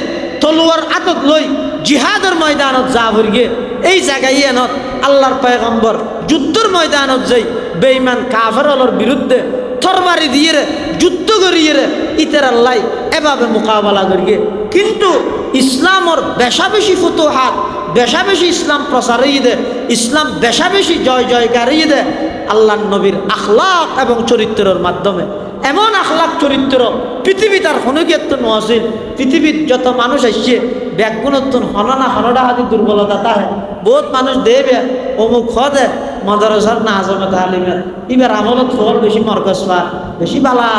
তলোয়ার আতত লই জিহাদের ময়দানত যা করি গিয়ে এই জায়গায় এনত আল্লাহর পয়গম্বর যুদ্ধের ময়দানত যাই বেঈমান কাফেরদের বিরুদ্ধে তরবারি দিয়ে যুদ্ধ করিয়ে ইতার আল্লাহ এভাবে মোকাবেলা করিয়ে কিন্তু ইসলামর বেশা বেশি ফুতুহাত বেশা বেশি ইসলাম প্রসারই দে ইসলাম বেশা বেশি জয় জয়কারই দে আল্লাহর নবীর আখলাক এবং চরিত্রের মাধ্যমে এমন আখলাক চরিত্র পৃথিবী তার হনগিয়ত নছিল পৃথিবীর যত মানুষ আসছে ব্যাগুণত্তন হননা হনডা হাতি দুর্বলতা তাহে বহুত মানুষ দেবে অমুক হদে মদরসার না আজমত আলিমের এবার আমলত ফল বেশি মরকজ পার বেশি বালা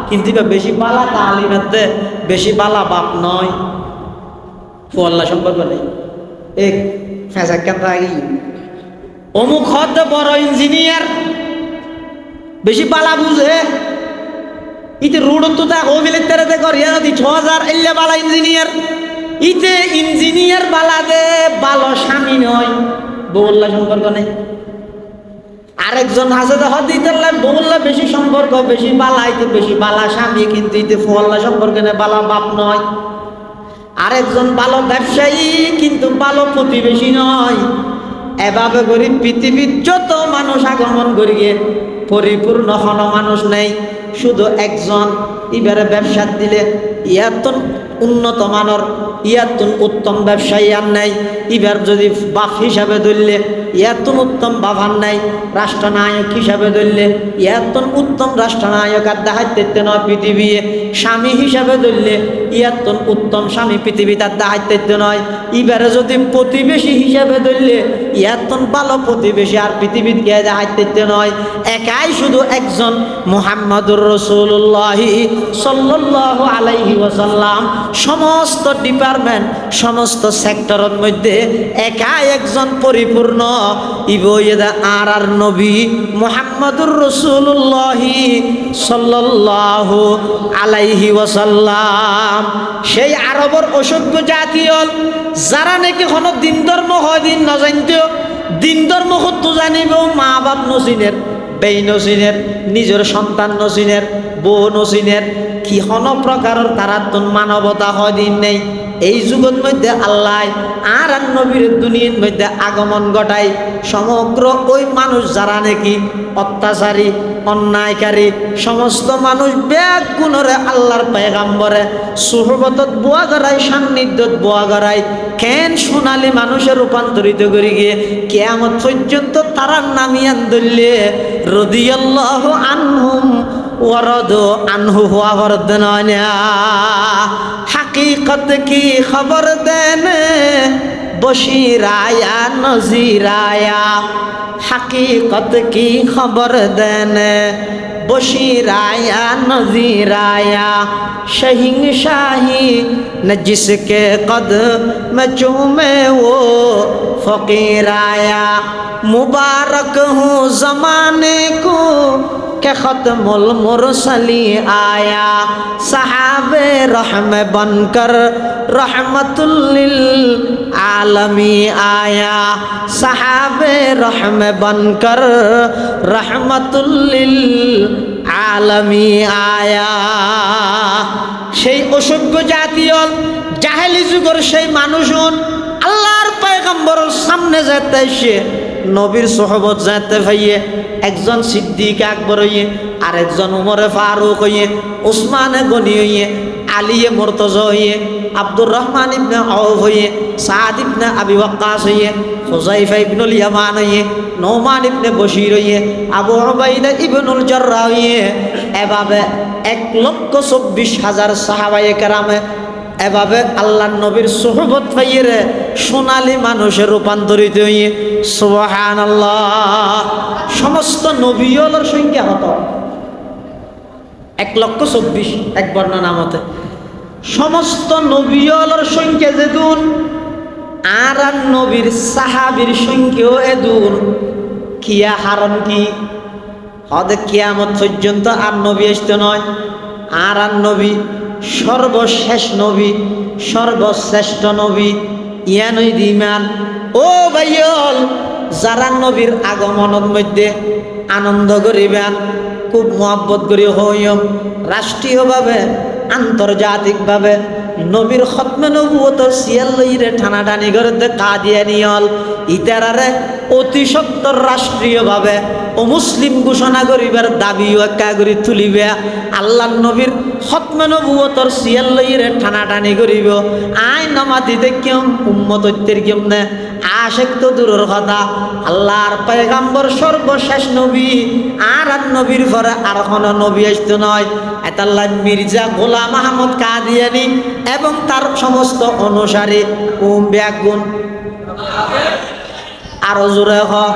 কিন্তু এবার বেশি বালা তালিমের দে বেশি বালা বাপ নয় ফল্লা সম্পর্ক নেই এক ফেঁসা কেন্দ্র আগে অমুক হদ বড় ইঞ্জিনিয়ার বেশি বালা বুঝে ইতে রোড তো তা ওবিলের তেরে করিয়া নদী 6000 এল্লে বালা ইঞ্জিনিয়ার ইতে ইঞ্জিনিয়ার বালা দে ভালো স্বামী নয় বউল্লা সম্পর্ক নেই আরেকজন আছে তো হদিতাল্লাহ বউল্লা বেশি সম্পর্ক বেশি বালা ইতে বেশি বালা স্বামী কিন্তু ইতে ফোয়াল্লা সম্পর্ক নেই বালা বাপ নয় আরেকজন ভালো ব্যবসায়ী কিন্তু ভালো প্রতিবেশী নয় এভাবে করি পৃথিবীর যত মানুষ আগমন করিয়ে পরিপূর্ণ হন মানুষ নেই শুধু একজন এবারে ব্যবসা দিলে ইয়াতন উন্নত মানের ইয়াতন উত্তম ব্যবসায়ী আর নাই এবার যদি বাপ হিসাবে ধরলে ইয়াতন উত্তম বাবার নাই রাষ্ট্রনায়ক হিসাবে ধরলে ইয়াতন উত্তম রাষ্ট্রনায়ক আর দেখাইতে নয় পৃথিবী স্বামী হিসাবে ধরলে ইয়াতন উত্তম স্বামী পৃথিবী তার দেখাইতে নয় এবারে যদি প্রতিবেশী হিসাবে ধরলে ইয়াতন ভালো প্রতিবেশী আর পৃথিবীর কে দেখাইতে নয় একাই শুধু একজন মুহাম্মদুর রাসূলুল্লাহ সাল্লাল্লাহু আলাইহি ওয়াসাল্লাম সমস্ত ডিপার্টমেন্ট সমস্ত সেক্টরের মধ্যে একাই একজন পরিপূর্ণ ইবয়েদা আর নবী মুহাম্মদুর রাসূলুল্লাহ সাল্লাল্লাহু আলাইহি ওয়াসাল্লাম সেই আরবের অসভ্য জাতি হল যারা নাকি কোনো দিন ধর্ম হয় দিন না জানতো দিন ধর্ম হতো জানিব মা বাপ নসিনের বেই নসিনের নিজের সন্তান নসিনের বউ নসিনের কি হন প্রকারের তারা তো মানবতা হয় দিন নেই এই যুগের মধ্যে আল্লাহ আর নবীর দুনিয়ার মধ্যে আগমন ঘটায় সমগ্র ওই মানুষ যারা নাকি অত্যাচারী অন্যায়কারী সমস্ত মানুষ ব্যাগ গুণরে আল্লাহর পয়গাম্বরে সুহবতত বোয়া গড়াই সান্নিধ্যত বোয়া গড়াই কেন সোনালী মানুষের রূপান্তরিত করে গিয়ে কিয়ামত পর্যন্ত তারা নামিয়ান দললে রাদিয়াল্লাহু আনহুম ওয়ারাদু আনহু হুয়া ওয়ারদনা हकीकत की खबर देने बशीराया नजीराया हकीकत की खबर देने बशीराया नजीराया शहिंशाही न जिसके कदम चूमे वो फकीराया मुबारक हूँ ज़माने को के ख़त्मुल मुरसली आया सहाबे रहम बनकर रहमतुल लिल आलमी आया सहाबे रहम बनकर रहमतुल लिल आलमी आया সেই অসভ্য জাতীয় জাহেলি যুগের সেই মানুষজন আল্লাহর পয়গম্বরের সামনে যেতে এসে নবীর সোহবত যেতে ভাইয়ে একজন সিদ্দিক আকবর হইয়ে, আরেকজন উমরে ফারুক হইয়ে, উসমানে গনি হইয়ে, আলিয়ে মুর্তজা হইয়ে, আব্দুর রহমান ইবনে আউফ হইয়ে, সাদ ইবনে আবি ওয়াক্কাস হইয়ে, হুযায়ফা ইবনুল ইয়ামান হইয়ে, নোমান ইবনে বশীর হইয়ে, আবু উবাইদা ইবনুল জাররাহ হইয়ে, এভাবে 1,24,000 সাহাবায়ে কেরামে এভাবে আল্লাহর নবীর সুহবত পাইয়ে সোনালী মানুষে রূপান্তরিত হইয়ে সুবহানাল্লাহ। সমস্ত নবীওয়ালার সংখ্যা হতো 1,24,000 এক বর্ণনা মতে। সমস্ত নবীওয়ালার সংখ্যা যেদুন আর নবীর সাহাবীর সংখ্যাও এদুন। কিয়া হারণ কি হদে কিয়ামত পর্যন্ত আর নবী আসতে নয়। আর নবী সর্বশেষ নবী, সর্বশ্রেষ্ঠ নবী। ইয়ানই দিমান ও ভাইয়ল, যারা নবীর আগমনের মধ্যে আনন্দ করিবেন, খুব মহব্বত করি হইম, রাষ্ট্রীয়ভাবে আন্তর্জাতিকভাবে নবীর খতমে নবুয়তের সিয়াল লইরে টানাটানি করে কাদিয়ানিয়ল ইতারারে অতি সত্তর রাষ্ট্রীয়ভাবে ও মুসলিম ঘোষণা করিবার দাবিও একা করে তুলিবে। আল্লাহ নবীর খতমে নবুয়তের সিয়াল লইরে টানাটানি করিব। আইন নামাতিতে কেম উম্মতত্বের কেমনে আশেক তো দূরের কথা, আল্লাহর পয়গাম্বর সর্বশেষ নবী। আর নবীর পরে আর কোনো নবী আসতে নয়। এতাল্লাহ মির্জা গোলাম আহমদ কাদিয়ানি এবং তার সমস্ত অনুসারী ব্যাগুন আরো জোরে হোক।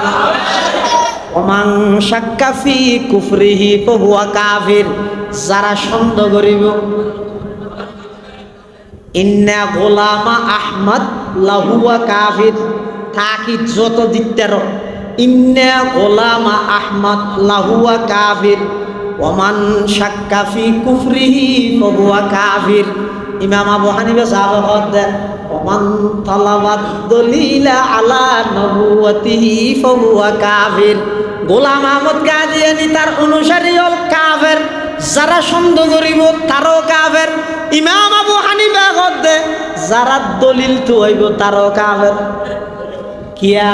ওমান শাক্কা ফি কুফরিহি ফাহুয়া কাফির, যারা সন্দেহ করিব ইন্না গোলামা আহমদ লাহুয়া কাফির, থাকি যত দিত্তের ইন্না গোলামা আহমদ লাহুয়া কাফির, ওমান শাক্কা ফি কুফরিহি ফাহুয়া কাফির। ইমাম আবু হানিফা সাহাব দেন ওমান তালাবাদ দলিলা আলা নবুয়তিহি ফাহুয়া কাফির। গোলাম আহমদ কাদিয়ানি তার অনুসারী হল কাফের, যারা সন্দেহ করিব তারও কাফের। ইমাম আবু হানিফা গদ্দে যারা দলিল তুয়াইব তারও কাফের। কিয়া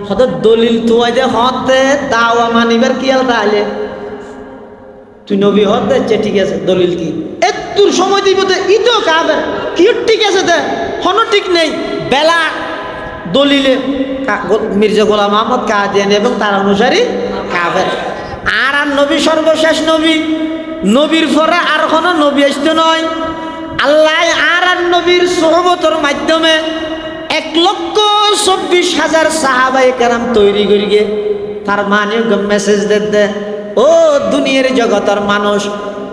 হতে দলিল তুয়াই দে হতে দাওয়া মানিবার কিয়াল তাহলে তুই নবী হতে ঠিক আছে, দলিল কি তোর সময় দিব ইতো কাফের কি ঠিক আছে দে হন ঠিক নেই বেলা দলিলে মির্জা গোলাম আহমদ কাদিয়ানি এবং তার অনুসারী কাফের। আর নবী সর্বশেষ নবী, নবীর পরে আর কোনো নবী আসতে নয়। আল্লাহ আর নবীর সোহবতের মাধ্যমে 1,24,000 সাহাবায়ে কেরাম তৈরি করি গে। তার মানে মেসেজ দে ও দুনিয়ার জগতের মানুষ,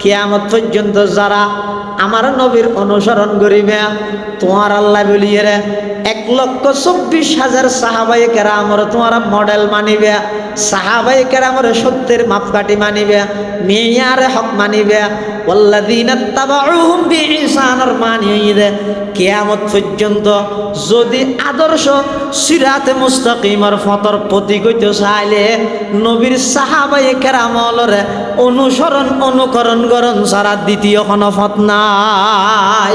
কিয়ামত পর্যন্ত যারা আমার নবীর অনুসরণ করিবে তোমার আল্লাহ বলিয়ে 1,24,000 সাহাবায়ে কেরামর তোমার মডেল মানিবে, সাহাবায়ে কেরামর সত্যের মাপকাঠি মানিবে, মেয়ারে হক মানিবে। ওয়াল্লাযীনা তাবাউহুম বিইহসানের মানিয়ে কিয়ামত পর্যন্ত যদি আদর্শ সিরাতে মুস্তাকিমের পথর প্রতীক হইতে চাইলে নবীর সাহাবায়ে কেরামলরে অনুসরণ অনুকরণ করন ছাড়া দ্বিতীয় কোনো পথ নাই।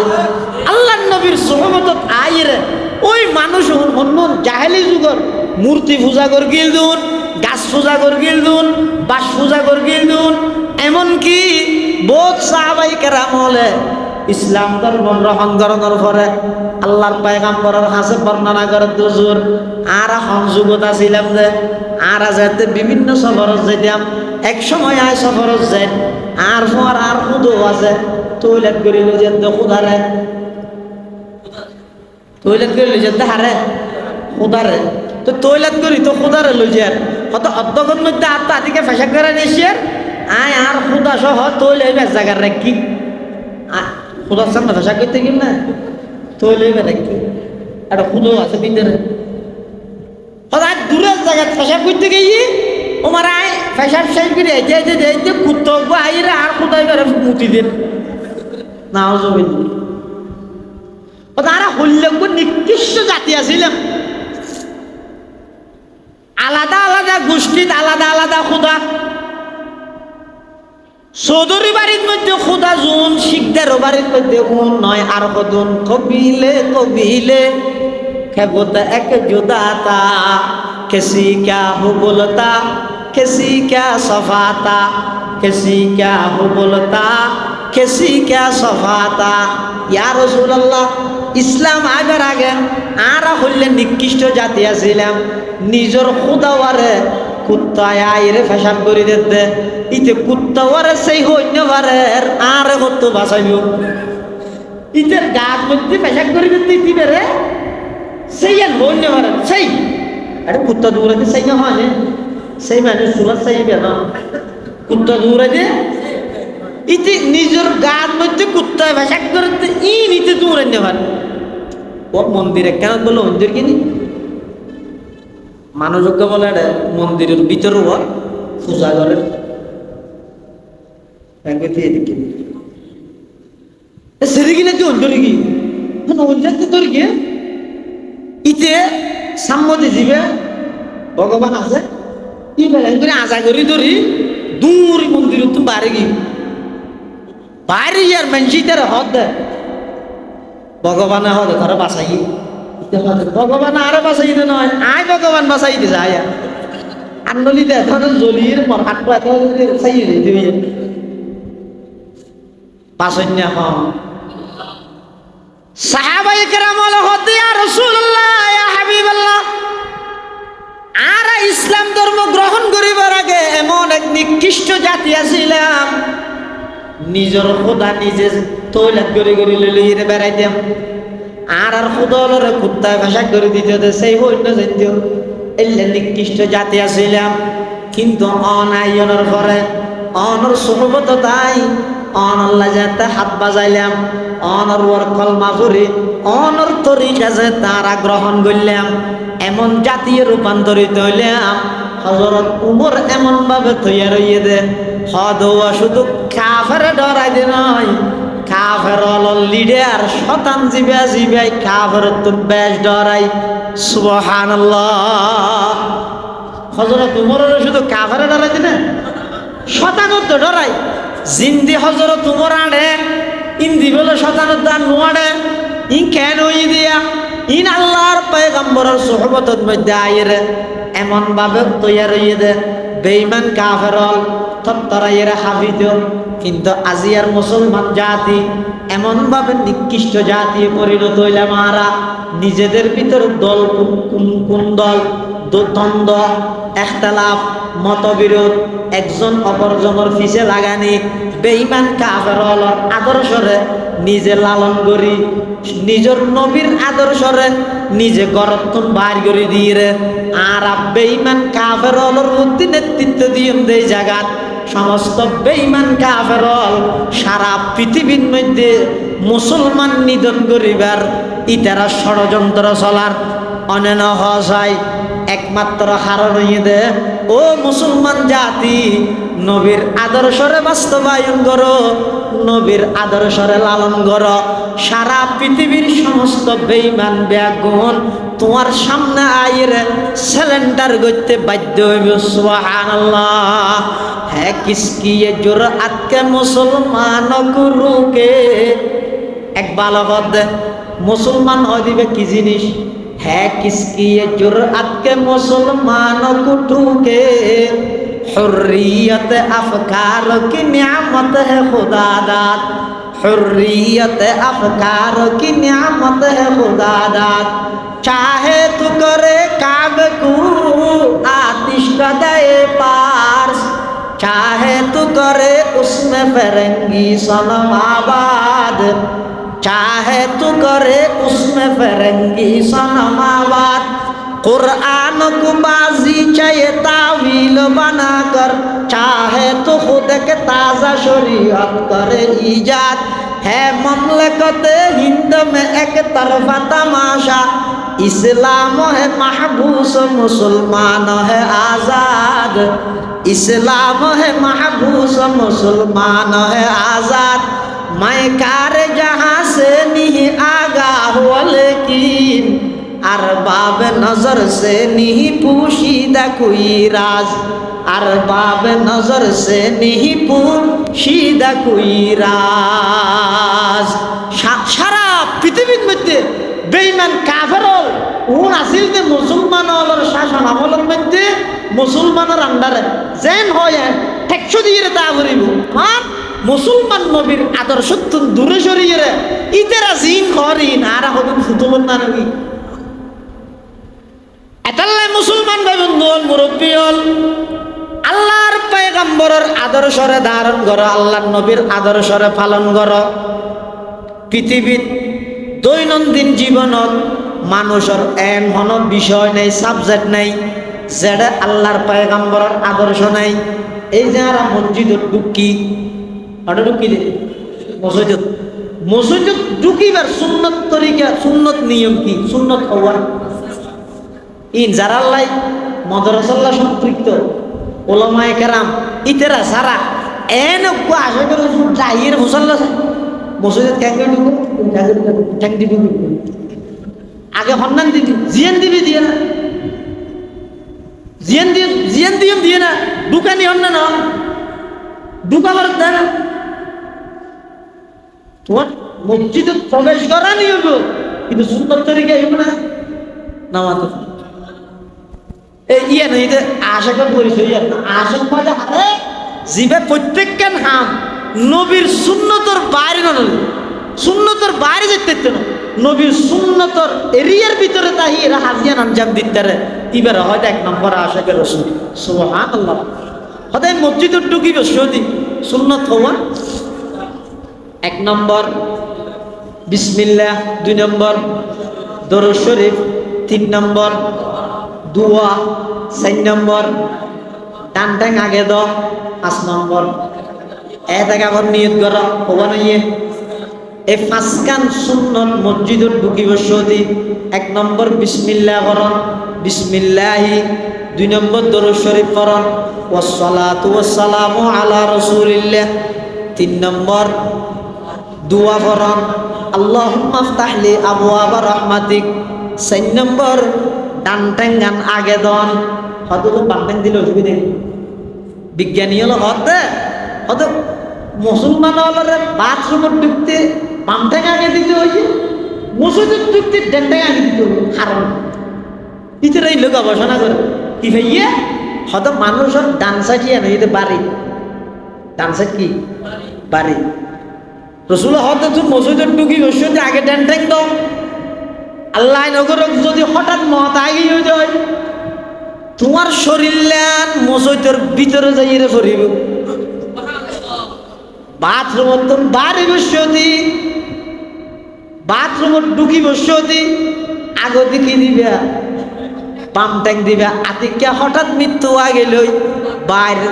আল্লাহর নবীর সুহবতত আইরে ওই মানুষ অন্য জাহেলি যুগর মূর্তি পূজা কর গিল দুন, গাছ পূজা কর গিল দুন, বাস পূজা কর গিল দুন। এমনকি বহুত সাহাবায়ে কেরাম হলে ইসলাম ধর্ম গ্রহণ করানোর পরে আল্লাহর পয়গাম্বরের কাছে বর্ণনা করে হুজুর আর এখন যুগত আছিলাম যে আর যাতে বিভিন্ন সফরত যেতাম, এক সময় আয় সফরত যাই আর পর আর খুদো আছে টয়লেট করিল যে খুদারে টয়লেট করিল যে হারে খুদারে তো টয়লেট করি তো খুদারে লই যার কত অর্ধগত মধ্যে আর তো আদিকে ফেসা করে নিয়েছে আয় আর খুদা সহ টয়লেট বেশ জায়গার রাখি খুদার সামনে ফেসা করতে গেল না টয়লেট রাখি একটা খুদো আছে ভিতরে সদায় দূরের জায়গায় ফেসা করতে গিয়ে ওমার আয় ফেসার শেষ করে যে কুত্তো আইরে আর খুদাই করে মুতি দেন নাও জমি তারা হল্যজ্ঞ নিকৃষ্ট জাতি আছিলাম, আলাদা আলাদা গোষ্ঠীত আলাদা আলাদা খুদা। চৌধুরী বাড়ির মধ্যে খুদা জুন, শিখদের বাড়ির মধ্যে উন নয় আর কদুন। কবিলে কবিলে খেবত এক জুদাতা কেসি ক্যা হো বলতা किसी क्या सफाता किसी क्या हुबलता किसी क्या सफाता या রাসূলুল্লাহ ইসলাম আগার আগে আরা হইলে নিকৃষ্ট জাতি আছিলাম নিজের খুদাওয়ারে কুত্তায় আইরে ফেসাব করে দিতে ইতে কুত্তাওয়ারে সেই হইনে পারে আরে কত বাঁচাইব ইতের গাছ মধ্যে পেশাব করে দিতে দিবে রে সেই আর হইনে পারে সেই আরে কুত্তা দৌড়াতে সেই না হয় সেই মানুষ সুরাত চাইবে না কুত্তা দৌড়াতে ইতি নিজের গার মধ্যে কুত্তায় ভাষাক করতে ই নিতে দৌড়ে নেবার ও মন্দিরে কেন বললো মন্দির কিনি মানযোগ্য বলে মন্দিরের ভিতরে ও পূজা করে সেদিকে না তুই অন্তরে কি অঞ্জাতে তোর কি ইতে সাম্মতি দিবে ভগবান আছে ই বেলায় করে আশা করি ধরি দূর মন্দির তো বাড়ি গি বাইরে ইয়ার মানুষ তারা হদ দেয় ভগবান হদ তারা বাসাই ভগবান আরো বাসাই দে নয় আয় ভগবান বাসাই দে যায় আর নলি দে ধর জলির মর হাত পা চাই দিবি পাশন্যা হম সাহাবায়ে কেরাম বলে হদ ইয়া রাসূলুল্লাহ ইয়া হাবিবাল্লাহ আর ইসলাম ধর্ম গ্রহণ করিবার আগে এমন এক নিকৃষ্ট জাতি আছিলাম নিজের খোদা নিজে তৈলাত করে করে লইয়ে বেড়াইতাম আর খোদলরে কুত্তায় ভাষা করে দিতে সেই হইল যেত এলে নিকৃষ্ট জাতি আছিলাম কিন্তু অনায়নের পরে অনর সোহবত তাই অনল্লা যাতে হাত বাজাইলাম অনর ওর কলমা পড়ি অনর তরিকা যে তারা গ্রহণ করলাম এমন জাতীয় রূপান্তরিত হইলাম হযরত উমর এমন ভাবে তৈরি হইয়ে দে হদওয়া শুধু কাফের ডরাই দে নয় কাফের লিডার শতান জিবে জিবে কাফের তো বেশ ডরাই সুবহানাল্লাহ হযরত উমরের শুধু কাফের ডরাই দে না শতানত তো ডরাই জিন্দি হযরত উমর আড়ে ইন্দি বলে শতানত দান নোয়াড়ে ইন কেন হই দিয়া ইন আল্লাহর পয়গম্বরের সুহবতত মধ্যে আইরে এমন ভাবে তৈরি হইয়ে দে বেঈমান কাফেরল তত্তরাইয়ের হাফিজ কিন্তু আজিয়ার মুসলমান জাতি এমন ভাবে নিকৃষ্ট জাতি পরিণত হইলাম মারা নিজেদের ভিতর দল কোন দল দ্বন্দ্ব ইখতিলাফ মতবিরোধ একজন অপরজনের পিছে লাগানি বেঈমান কাফেরল আদর্শরে নিজে লালন করি নিজের নবীর আদর্শরে নিজে গরতন বাইর করে দিয়ে আর বেঈমান কাফেরলর মধ্যে নেতৃত্ব দিয়ে দেই জায়গাত সমস্ত বেঈমান কাফেরল সারা পৃথিবীর মধ্যে মুসলমান নিধন করিবার ইতারা ষড়যন্ত্র চলার অনেন হয় একমাত্র হারণ দে ও মুসলমান জাতি নবীর আদর্শরে বাস্তবায়ন করো নবীর আদর্শরে লালন করো সারা পৃথিবীর সমস্ত বেঈমান বেগুন তোমার সামনে আইরে সিলিন্ডার করতে বাধ্য হইবে সুবহানাল্লাহ হ্যাঁ কিসকি জুরআত কে মুসলমান গুরুকে এক বালগত মুসলমান হয় দিবে কি জিনিস है किसकी ये जुर्अत के मुसलमानों को ठूके हुर्रियत अफकार की नियामत है खुदा दात हुर्रियत अफकार की नियामत है खुदा दात चाहे तू करे काबे को आतिश का दे पार्स चाहे तू करे उसमें फरंगी सनम आबाद चाहे तू करे उसमें फरंगी सनमाबाद कुरान को बाजी चाहिए तावील बनाकर चाहे तो खुद के ताज़ा शरीयत करे ईजाद है ममलकत हिंद में एक तरफा तमाशा इस्लाम है महबूस मुसलमान है आज़ाद इस्लाम है महबूस मुसलमान है आज़ाद मैं कार जहाँ से नहीं आगा हुआ लेकिन अरबाब नजर से नहीं पूशीदा कोई राज अरबाब नजर से नहीं पूशीदा कोई राज সারা পৃথিবীর মধ্যে বেঈমান কাফেরল উন আসিল যে মুসলমানের শাসন আমলের মধ্যে মুসলমানের আন্ডারে যেন হয় ঠেকশো দিয়ে তা করিব আর মুসলমান নবীর আদর্শ দূরে সরিয়ে ইতেরা জিন করিন আর হবেন ফুটবল না নবী এটাল্লাই মুসলমান ভাই বন্ধু হল মুরব্বী হল আল্লাহর পয়গম্বরের আদর্শরে ধারণ করো আল্লাহর নবীর আদর্শরে পালন করো পৃথিবীর দৈনন্দিন জীবনত মানুষের এন হন বিষয় নেই সাবজেক্ট নেই যেটা আল্লাহর পয়গম্বরের আদর্শ নাই এই যে আর মসজিদত ঢুকি ওটা ঢুকি দে মসজিদত ঢুকিবার সুন্নত তরিকা সুন্নত নিয়ম কি সুন্নত হওয়ার ইন যারা আল্লাহ মদরসাল্লাহ সম্পৃক্ত ওলামায়ে কেরাম ইতেরা সারা এন আশা করে যাইয়ের মুসাল্লা মসজিদত ক্যাঙ্গে ঢুকো ঠ্যাং দিবি আগে সন্ধান দিবি জিয়ান দিবি দিয়ে না জিয়ান দিয়ে না ঢুকানি হন না ঢুকাবার দেয় না তোমার মসজিদে প্রবেশ করা নিয়ম কিন্তু সুন্দর তরিকা হইব না নামাজ এই ইয়ে নেই যে আশাকের পরিচয় আশাক মানে আরে জিবে প্রত্যেকখান হাম নবীর সুন্নতর বাইরে না সুন্নতর বাইরে যেতে না নবীর সুন্নতর এরিয়ার ভিতরে তাই এরা হাজিয়ান আঞ্জাম দিতে এবার হয়তো এক নম্বর আশাকের রসুল সুবহানাল্লাহ হয়তো মসজিদে ঢুকিব সদি সুন্নত হওয়া এক নম্বর বিসমিল্লাহ, 2 নম্বর দরুদ শরীফ, 3 নম্বর দোয়া, 4 নম্বর টান টাং আগে দাও, 5 নম্বর আবার নিয়ত করা হবা নাইয়ে এই 5 কান সুন্নত মসজিদত ঢুকিব সদি 1 নম্বর বিসমিল্লাহ করন বিসমিল্লাহি, 2 নম্বর দরুদ শরীফ করন ওয়াসসালাতু ওয়াসসালামু আলা রাসূলিল্লাহ, 3 নম্বর দোয়া করন আল্লাহুম্মা আফতাহলি আবওয়াবা রাহমাতিক, 4 নম্বর ডান টেঙ্গান আগে দন হয়তো বান্টেন দিলে অসুবিধা নেই বিজ্ঞানী হলো হতে হয়তো মুসলমান হলে বাথরুমের ঢুকতে বাম ঠেঙ্গা আগে দিতে হয়েছে মসজিদের ঢুকতে ডান ঠেঙ্গা আগে দিতে হবে কারণ ইতরা এই লোক গবেষণা করে কি ভাইয়া হয়তো মানুষের ডান সাইড এটা বাড়ি ডান সাইড কি বাড়ি রসুল হয়তো তুমি মসজিদের ঢুকি বসে আগে ডান ঠেং দাও আল্লাহ নগর যদি হঠাৎ মত আগে হয়ে যায় তোমার শরীর ল্যান মসজিদের ভিতরে যাইয়ে পড়িব বাথরুমত তুমি বাড়ি বসে বাথরুমত ঢুকি বসে আগে দিকে দিবে বাম ট্যাং দিবে আতিকা হঠাৎ মৃত্যু আগে লই বাইরে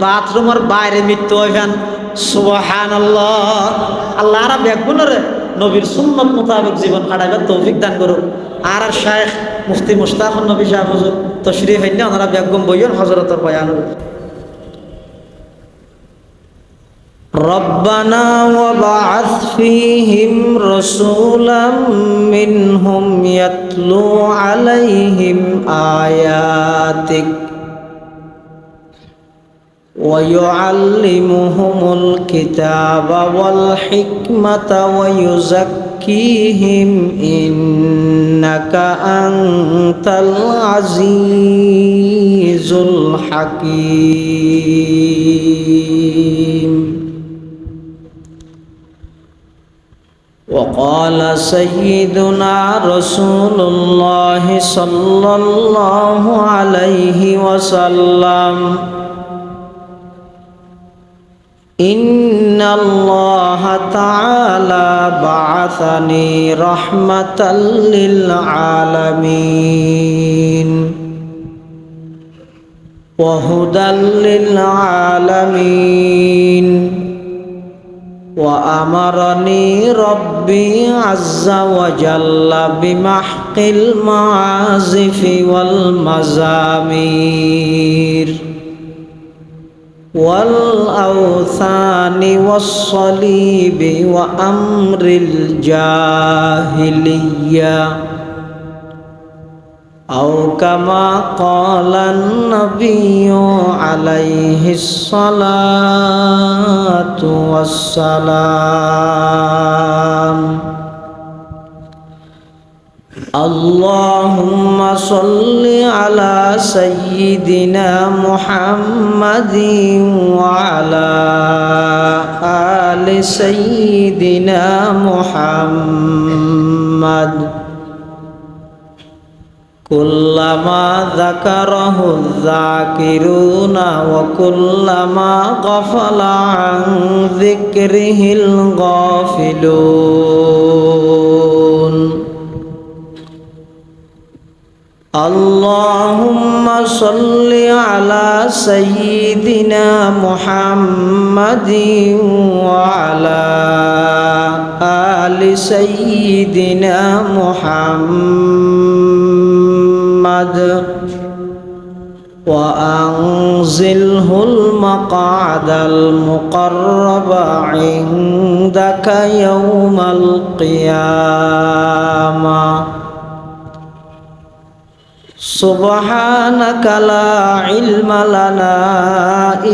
বাথরুমের বাইরে মৃত্যু হইবেন সুবহানাল্লাহ আল্লাহ আর ব্যাগুনরে নবীর সুন্নত মোতাবেক জীবন কাটাইবার তৌফিক দান করুক আর শায়েখ মুফতি মুশতাকুর নবী সাহেব হুজুর তশরিফ হইলে ওনারা ব্যাগুম বইয়ের হযরতের বয়ান ربنا وبعث فيهم رسولا منهم يتلو عليهم آياتك ويعلمهم الكتاب والحكمة ويزكيهم إنك أنت العزيز الحكيم وقال سيدنا رسول الله صلى الله عليه وسلم إن الله تعالى بعثني رحمة للعالمين وهدى للعالمين وأمرني ربي عز وجل بمحق المعازف والمزامير والأوثان والصليب وأمر الجاهلية أو كما قال النبي عليه الصلاة والسلام اللهم صل على سيدنا محمد وعلى آل سيدنا محمد كلما ذكره الذاكرون وكلما غفل عن ذكره الغافلون اللهم صل على سيدنا محمد وعلى آل سيدنا محمد وأنزله المقعد المقرب عندك يوم القيامة سبحانك لا علم لنا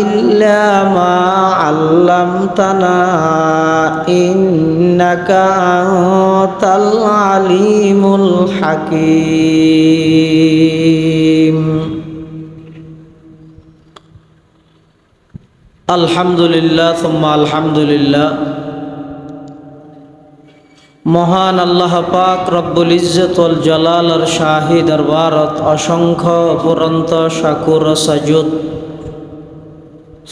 إلا ما علمتنا إنك أنت العليم الحكيم الحمد لله ثم الحمد لله মহান আল্লাহ পাক রব্বুল ইজ্জত ওয়াল জালালের শাহী দরবারত অসংখ্য অপুরন্ত শাকুর সাজুদ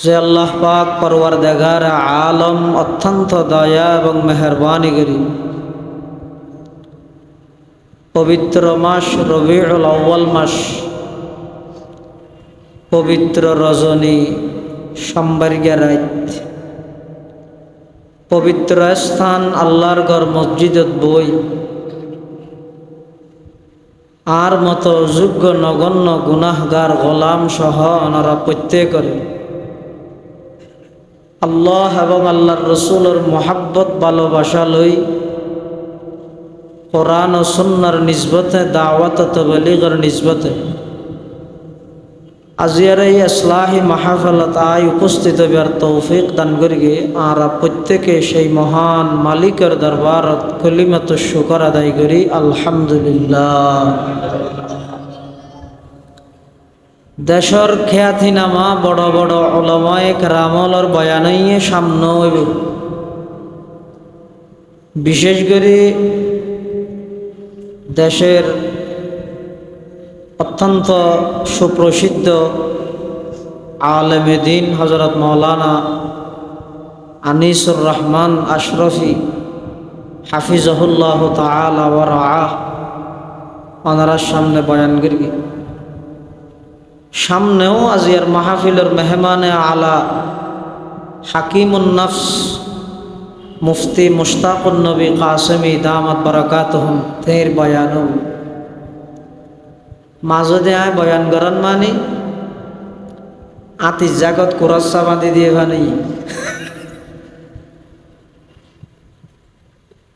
যে আল্লাহ পাক পরওয়ারদিগার আলম অত্যন্ত দয়া এবং মেহেরবানি করি পবিত্র মাস রবিউল আউয়াল মাস পবিত্র রজনী সোমবারগা রাত পবিত্র স্থান আল্লাহর ঘর মসজিদত বই আর মতো যোগ্য নগণ্য গুনাহগার গোলাম সহ ওনারা প্রত্যেকরে আল্লাহ এবং আল্লাহর রসুলের মহাব্বত ভালোবাসা লই কোরআন ও সুন্নাহর নিসবতে দাওয়াত ও তাবলীগের নিসবতে আজিয়ার এই ইসলাহি মাহফিলত আয় উপস্থিত হবার তৌফিক দান করিগে আর প্রত্যেকে সেই মহান মালিকের দরবারত কলিমাত শুকর আদায় করি আলহামদুলিল্লাহ। দেশর খ্যাতিনামা বড় বড় উলামায়ে কেরামর বয়ানইয়ে সামনে হইব, বিশেষ করে দেশের অত্যন্ত সুপ্রসিদ্ধ আলেমে দ্বীন হযরত মাওলানা আনিসুর রহমান আশরফি হাফিজাহুল্লাহ তাআলা ওয়া রাআহ ওনার সামনে বয়ান করি। সামনেও আজিয়ার মাহফিলের মেহমানে আলা হাকিমুন নফস মুফতি মুশতাকুন নবী কাসেমি দামাত বারাকাতুহুম তের বয়ানও মাজতে আয় বয়ান করান মানে আতিস জাগত কুরাসা বাঁধি দিয়ে ভানি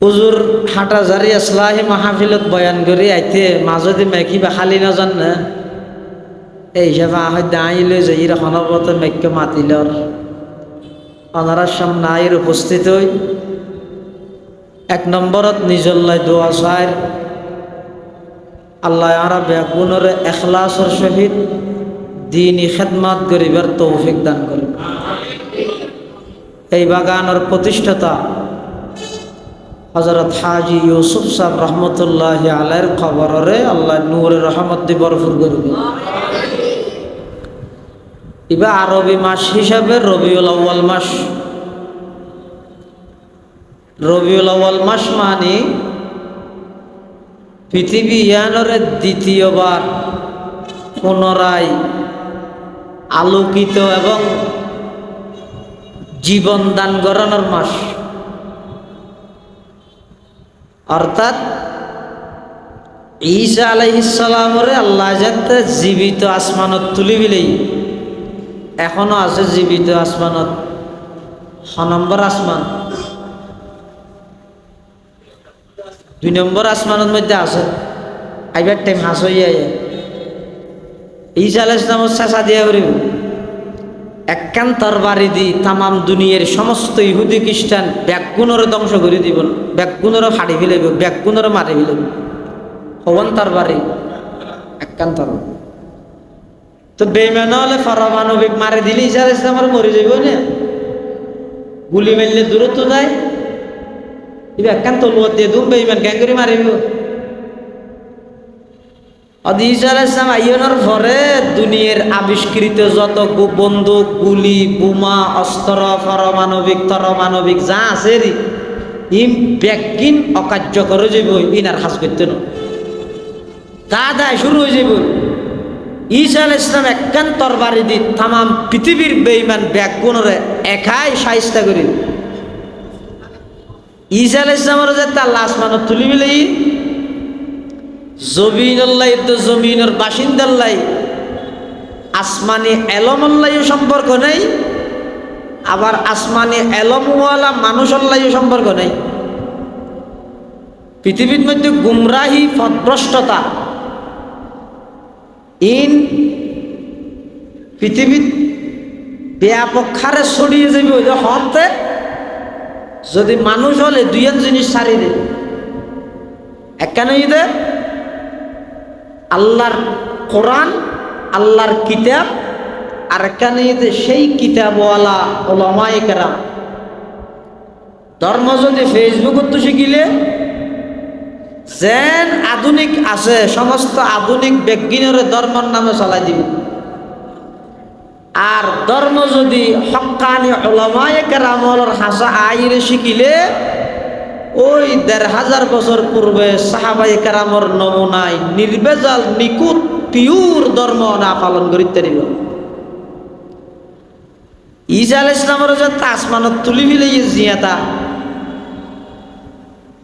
হুজুর হাঁটা জারি ইসলাহি মাহফিলত বয়ান করি আইতে মাজতে মেকি বা খালি না জান না এই হিসাবে হয়তো আইলে যে এরকম অবত মেক্য মাতিলর ওনার সামনে আয়ের উপস্থিত হই এক নম্বরত নিজল্লাই দোয়া চায় আল্লাহ আরা বেগুনের এখলাসর সহিত দ্বীনি খেদমত করিবার তৌফিক দান করে। এই বাগানের প্রতিষ্ঠাতা হযরত হাজী ইউসুফ সাহেব রহমতুল্লাহি আলাইহির কবরে আল্লাহ নূরে রহমত দিয়ে ভরপুর করবে। ইবা আরবি মাস হিসাবে রবিউল আউয়াল মাস। রবিউল আউয়াল মাস মানে পৃথিবী ইয়ানরে দ্বিতীয়বার পুনরায় আলোকিত এবং জীবন দান করানোর মাস, অর্থাৎ ঈসা আলাইহিস সালামরে আল্লাহ যাতে জীবিত আসমানত তুলি বিলেই এখনো আছে জীবিত আসমানত। 6 নম্বর আসমান 2 নম্বর আসমানের মধ্যে আছে আইবার টাইম হাস হইয়া ঈসা আলাইহিস সালামের চাচা দিয়া করিব একখান তরবারি দি তামাম দুনিয়ার সমস্ত ইহুদি খ্রিস্টান ব্যাগুণরে ধ্বংস করে দিব, ব্যাগুণরে ফাড়ি ফেলাইব, ব্যাগুণরে মারি ফেলাইব। হবন তরবারি একখান তরবারি। তো বেইমান হলে পারমাণবিক মারে দিলে ঈসা আলাইহিস সালাম মরে যাইব না, গুলি মারলে দূরত্ব যায়, এবার একখান তলোয়ার দিয়ে দুম বেইমান কেন করে মারিব। ঈসা আলাইহিস সালাম আইয়নের পরে দুনিয়ার আবিষ্কৃত যত বন্দুক, গুলি, বোমা, অস্ত্র, পারমাণবিক, তরমাণবিক যা আছে ইম ব্যাগিন অকার্যকর হয়ে যাইব, ইনার হাজ করতে না দায় শুরু হয়ে যাইব। ঈসা আলাইহিস সালাম একখান তরবারি দি তাম পৃথিবীর বেঈমান ব্যাগগুণরে একাই শায়েস্তা করি। ঈসা আলাইহিস সালামের যে তার লাশ মানত তুলি মিলেই জমিনুল্লাহ তো জমিনের বাসিন্দাল্লাই, আসমানি এলমল্লাইও সম্পর্ক নেই, আবার আসমানি এলমওয়ালা মানুষল্লাইও সম্পর্ক নেই। পৃথিবীর মধ্যে গুমরাহি পথভ্রষ্টতা ইন পৃথিবীর ব্যাপক হারে ছড়িয়ে যাবে। ওই যে হতে যদি মানুষ হলে দুইয়ের জিনিস সারি দে, একখানে দে আল্লাহর কোরআন, আল্লাহর কিতাব, আর একখানে সেই কিতাবওয়ালা ওলামায়ে কেরাম। ধর্ম যদি ফেসবুকত তো শিখিলে যেন আধুনিক আছে সমস্ত আধুনিক বিজ্ঞানের ধর্মের নামে চালাই দিব, আর ধর্ম যদি হক্কানি ওলামায়ে কেরামর হাসা আইরে শিখিলে ওই ১৫০০ বছর পূর্বে সাহাবায়ে কেরামর নমুনায় নির্ভেজাল নিকুত পিওর ধর্ম না পালন করিতে দিব। ঈসা আলাইহিস সালামের যে আসমানত তুলি ফেলে জিয়াতা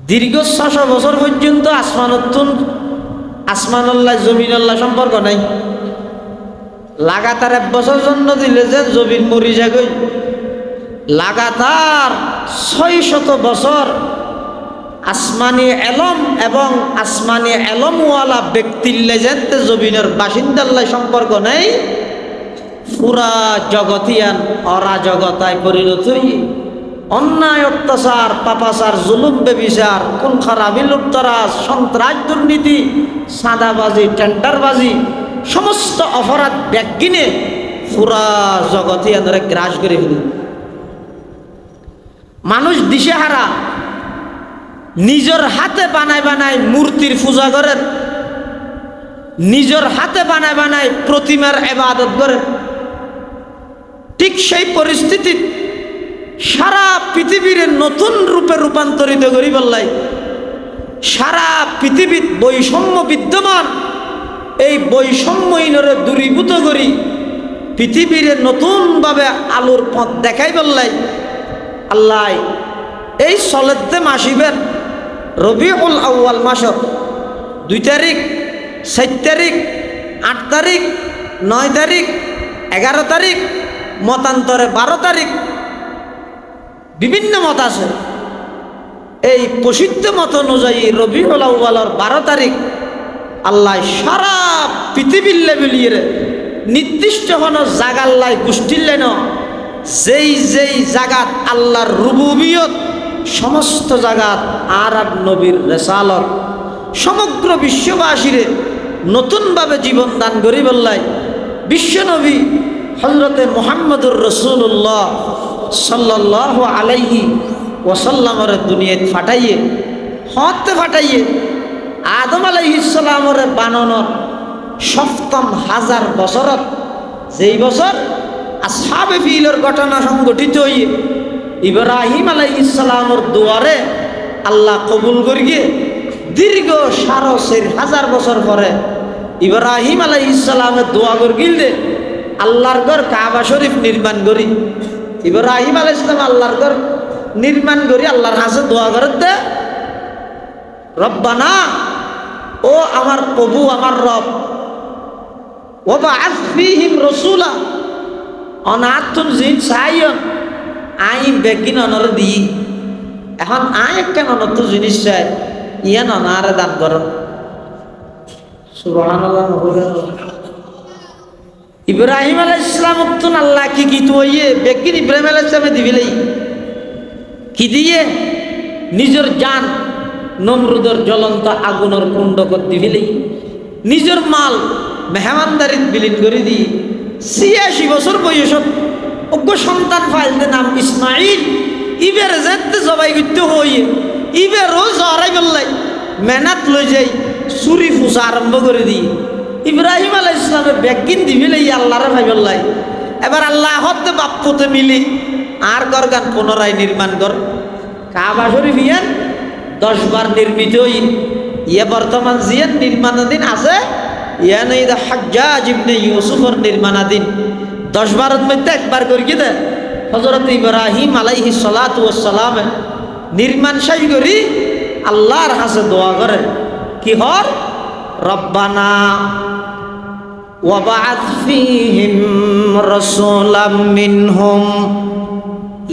দীর্ঘ ৬০০ বছর পর্যন্ত আসমানুল্লাহ জমিনুল্লাহ সম্পর্ক নাই। লাগাতার ১ বছর জন্য দিলে যে জমিন মরি যাগই, লাগাতার ৬০০ বছর আসমানি এলম এবং আসমানি এলমওয়ালা ব্যক্তির লেজেতে জমিনের বাসিন্দাল্লাই সম্পর্ক নেই। পুরা জগতিয়ান অরাজকতায় পরিণত হই, অন্যায় অত্যাচার, পাপাচার, জুলুম, বেবিচার, কোন খারাপি, লুপ্তরাজ, সন্ত্রাস, দুর্নীতি, সাদাবাজি, টেন্ডারবাজি, সমস্ত অপরাধ ব্যাগিনে পুরা জগতিয়ানরে গ্রাস করে ফেলি। মানুষ দিশেহারা, নিজের হাতে বানায় বানায় মূর্তির পূজা করেন, নিজের হাতে বানায় বানায় প্রতিমার ইবাদত করেন। ঠিক সেই পরিস্থিতি সারা পৃথিবীর নতুন রূপে রূপান্তরিত করি বললাই। সারা পৃথিবীর বৈষম্য বিদ্যমান, এই বৈষম্যহীনরে দূরীভূত করি পৃথিবীর নতুনভাবে আলোর পথ দেখাই বললাই। আল্লাহ এই সলেতে মাসিবের রবিউল আউয়াল মাসত ২ তারিখ, ৪ তারিখ, ৮ তারিখ, ৯ তারিখ, ১১ তারিখ, মতান্তরে ১২ তারিখ, বিভিন্ন মত আছে। এই প্রসিদ্ধ মত অনুযায়ী রবিউল আউয়ালের ১২ তারিখ আল্লাহ সারা পৃথিবীর লেভেলিয়ে নির্দিষ্ট কোনো জাগাল্লাই গোষ্ঠীর ন যেই যেই জাগাত আল্লাহর রুবুবিয়ত সমস্ত জাগাত আর নবীর রেসালত সমগ্র বিশ্ববাসীরে নতুনভাবে জীবন দান করি বললাই। বিশ্বনবী হযরতে মুহাম্মদুর রাসূলুল্লাহ সাল্লাল্লাহু আলাইহি ওয়াসাল্লামের দুনিয়ায় ফাটাইয়ে হতে ফাটাইয়ে আদম আলাইহিস সালামের বানানোর ৭ম হাজার বছরত, যেই বছর আসহাবে ফিলের ঘটনা সংগঠিত হইয়ে ইব্রাহিম আলাইহিস সালামের দুয়ারে আল্লাহ কবুল করিয়ে দীর্ঘ ৪,৫০০ বছর পরে ইব্রাহিম আলাইহিস সালামের দোয়া করিলে আল্লাহর ঘর কাবা শরীফ নির্মাণ করি। ইব্রাহিম আলাইহিস সালাম আল্লাহর ঘর নির্মাণ করি আল্লাহর কাছে দোয়া করতে, রব্বানা, ও আমার প্রভু, আমার রব, ওয়াবআস ফীহিম রাসূলা, অনাতুন জিন সাইয়ন, আই বেগিন অনর দি। এখন আই একটা অনত জিনিস চাই, ইয়ান অনারে দান কর। সুবহানাল্লাহ। ইব্রাহিম আলাইহিস সালাম উত্তন আল্লাহ কি কি তুইয়ে বেগিন ইব্রাহিম আলাইহিস সালামে দিবিলেই কি দিয়ে নিজের জান নমরুদের জ্বলন্ত আগুনের কুণ্ড করতে ফেলেই নিজের মাল মেহমানদারিত বিলীন করে দিয়ে ৮৬ বছর বয়সত অজ্ঞ সন্তান ফাইলতে নাম ইসমাইল ইবের যেতে জবাই করতে হইয়ে ইবেরও জরাই বললাই মেনাত লই যাই চুরি ফুসা আরম্ভ করে দিয়ে ইব্রাহিম আলাইহিস সালামের ব্যাগিন দি ফেলে আল্লাহরে ভাই বললাই এবার আল্লাহ হতে বাপ্পতে মিলি আর গরগান পুনরায় নির্মাণ কর কাবা শরীফ ইয়ান 10 বার নির্মিত ইয়ে বর্তমান জিয়ান নির্মাণাধীন আছে ইয়ান এই হাজ্জাজ ইবনে ইউসুফের নির্মাণাধীন 10 বারের মধ্যে একবার করে কি দে হযরত ইব্রাহিম আলাইহিস সালাতু ওয়াস সালাম নির্মাণ শেষ করি আল্লাহর কাছে দোয়া করে কি হর রব্বানা ওয়াবা'আথ ফীহিম রাসূলাম মিনহুম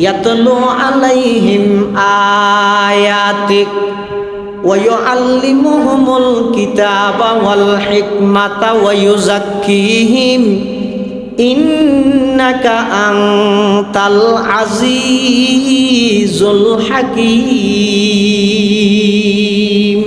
ইয়াতলু আলাইহিম আয়াতিক ওয়া ইউআল্লিমুহুমুল কিতাবা ওয়াল হিকমাতা ওয়া ইউযাক্কিহিম ইন্নাকা আনতাল আজিজুল হাকীম।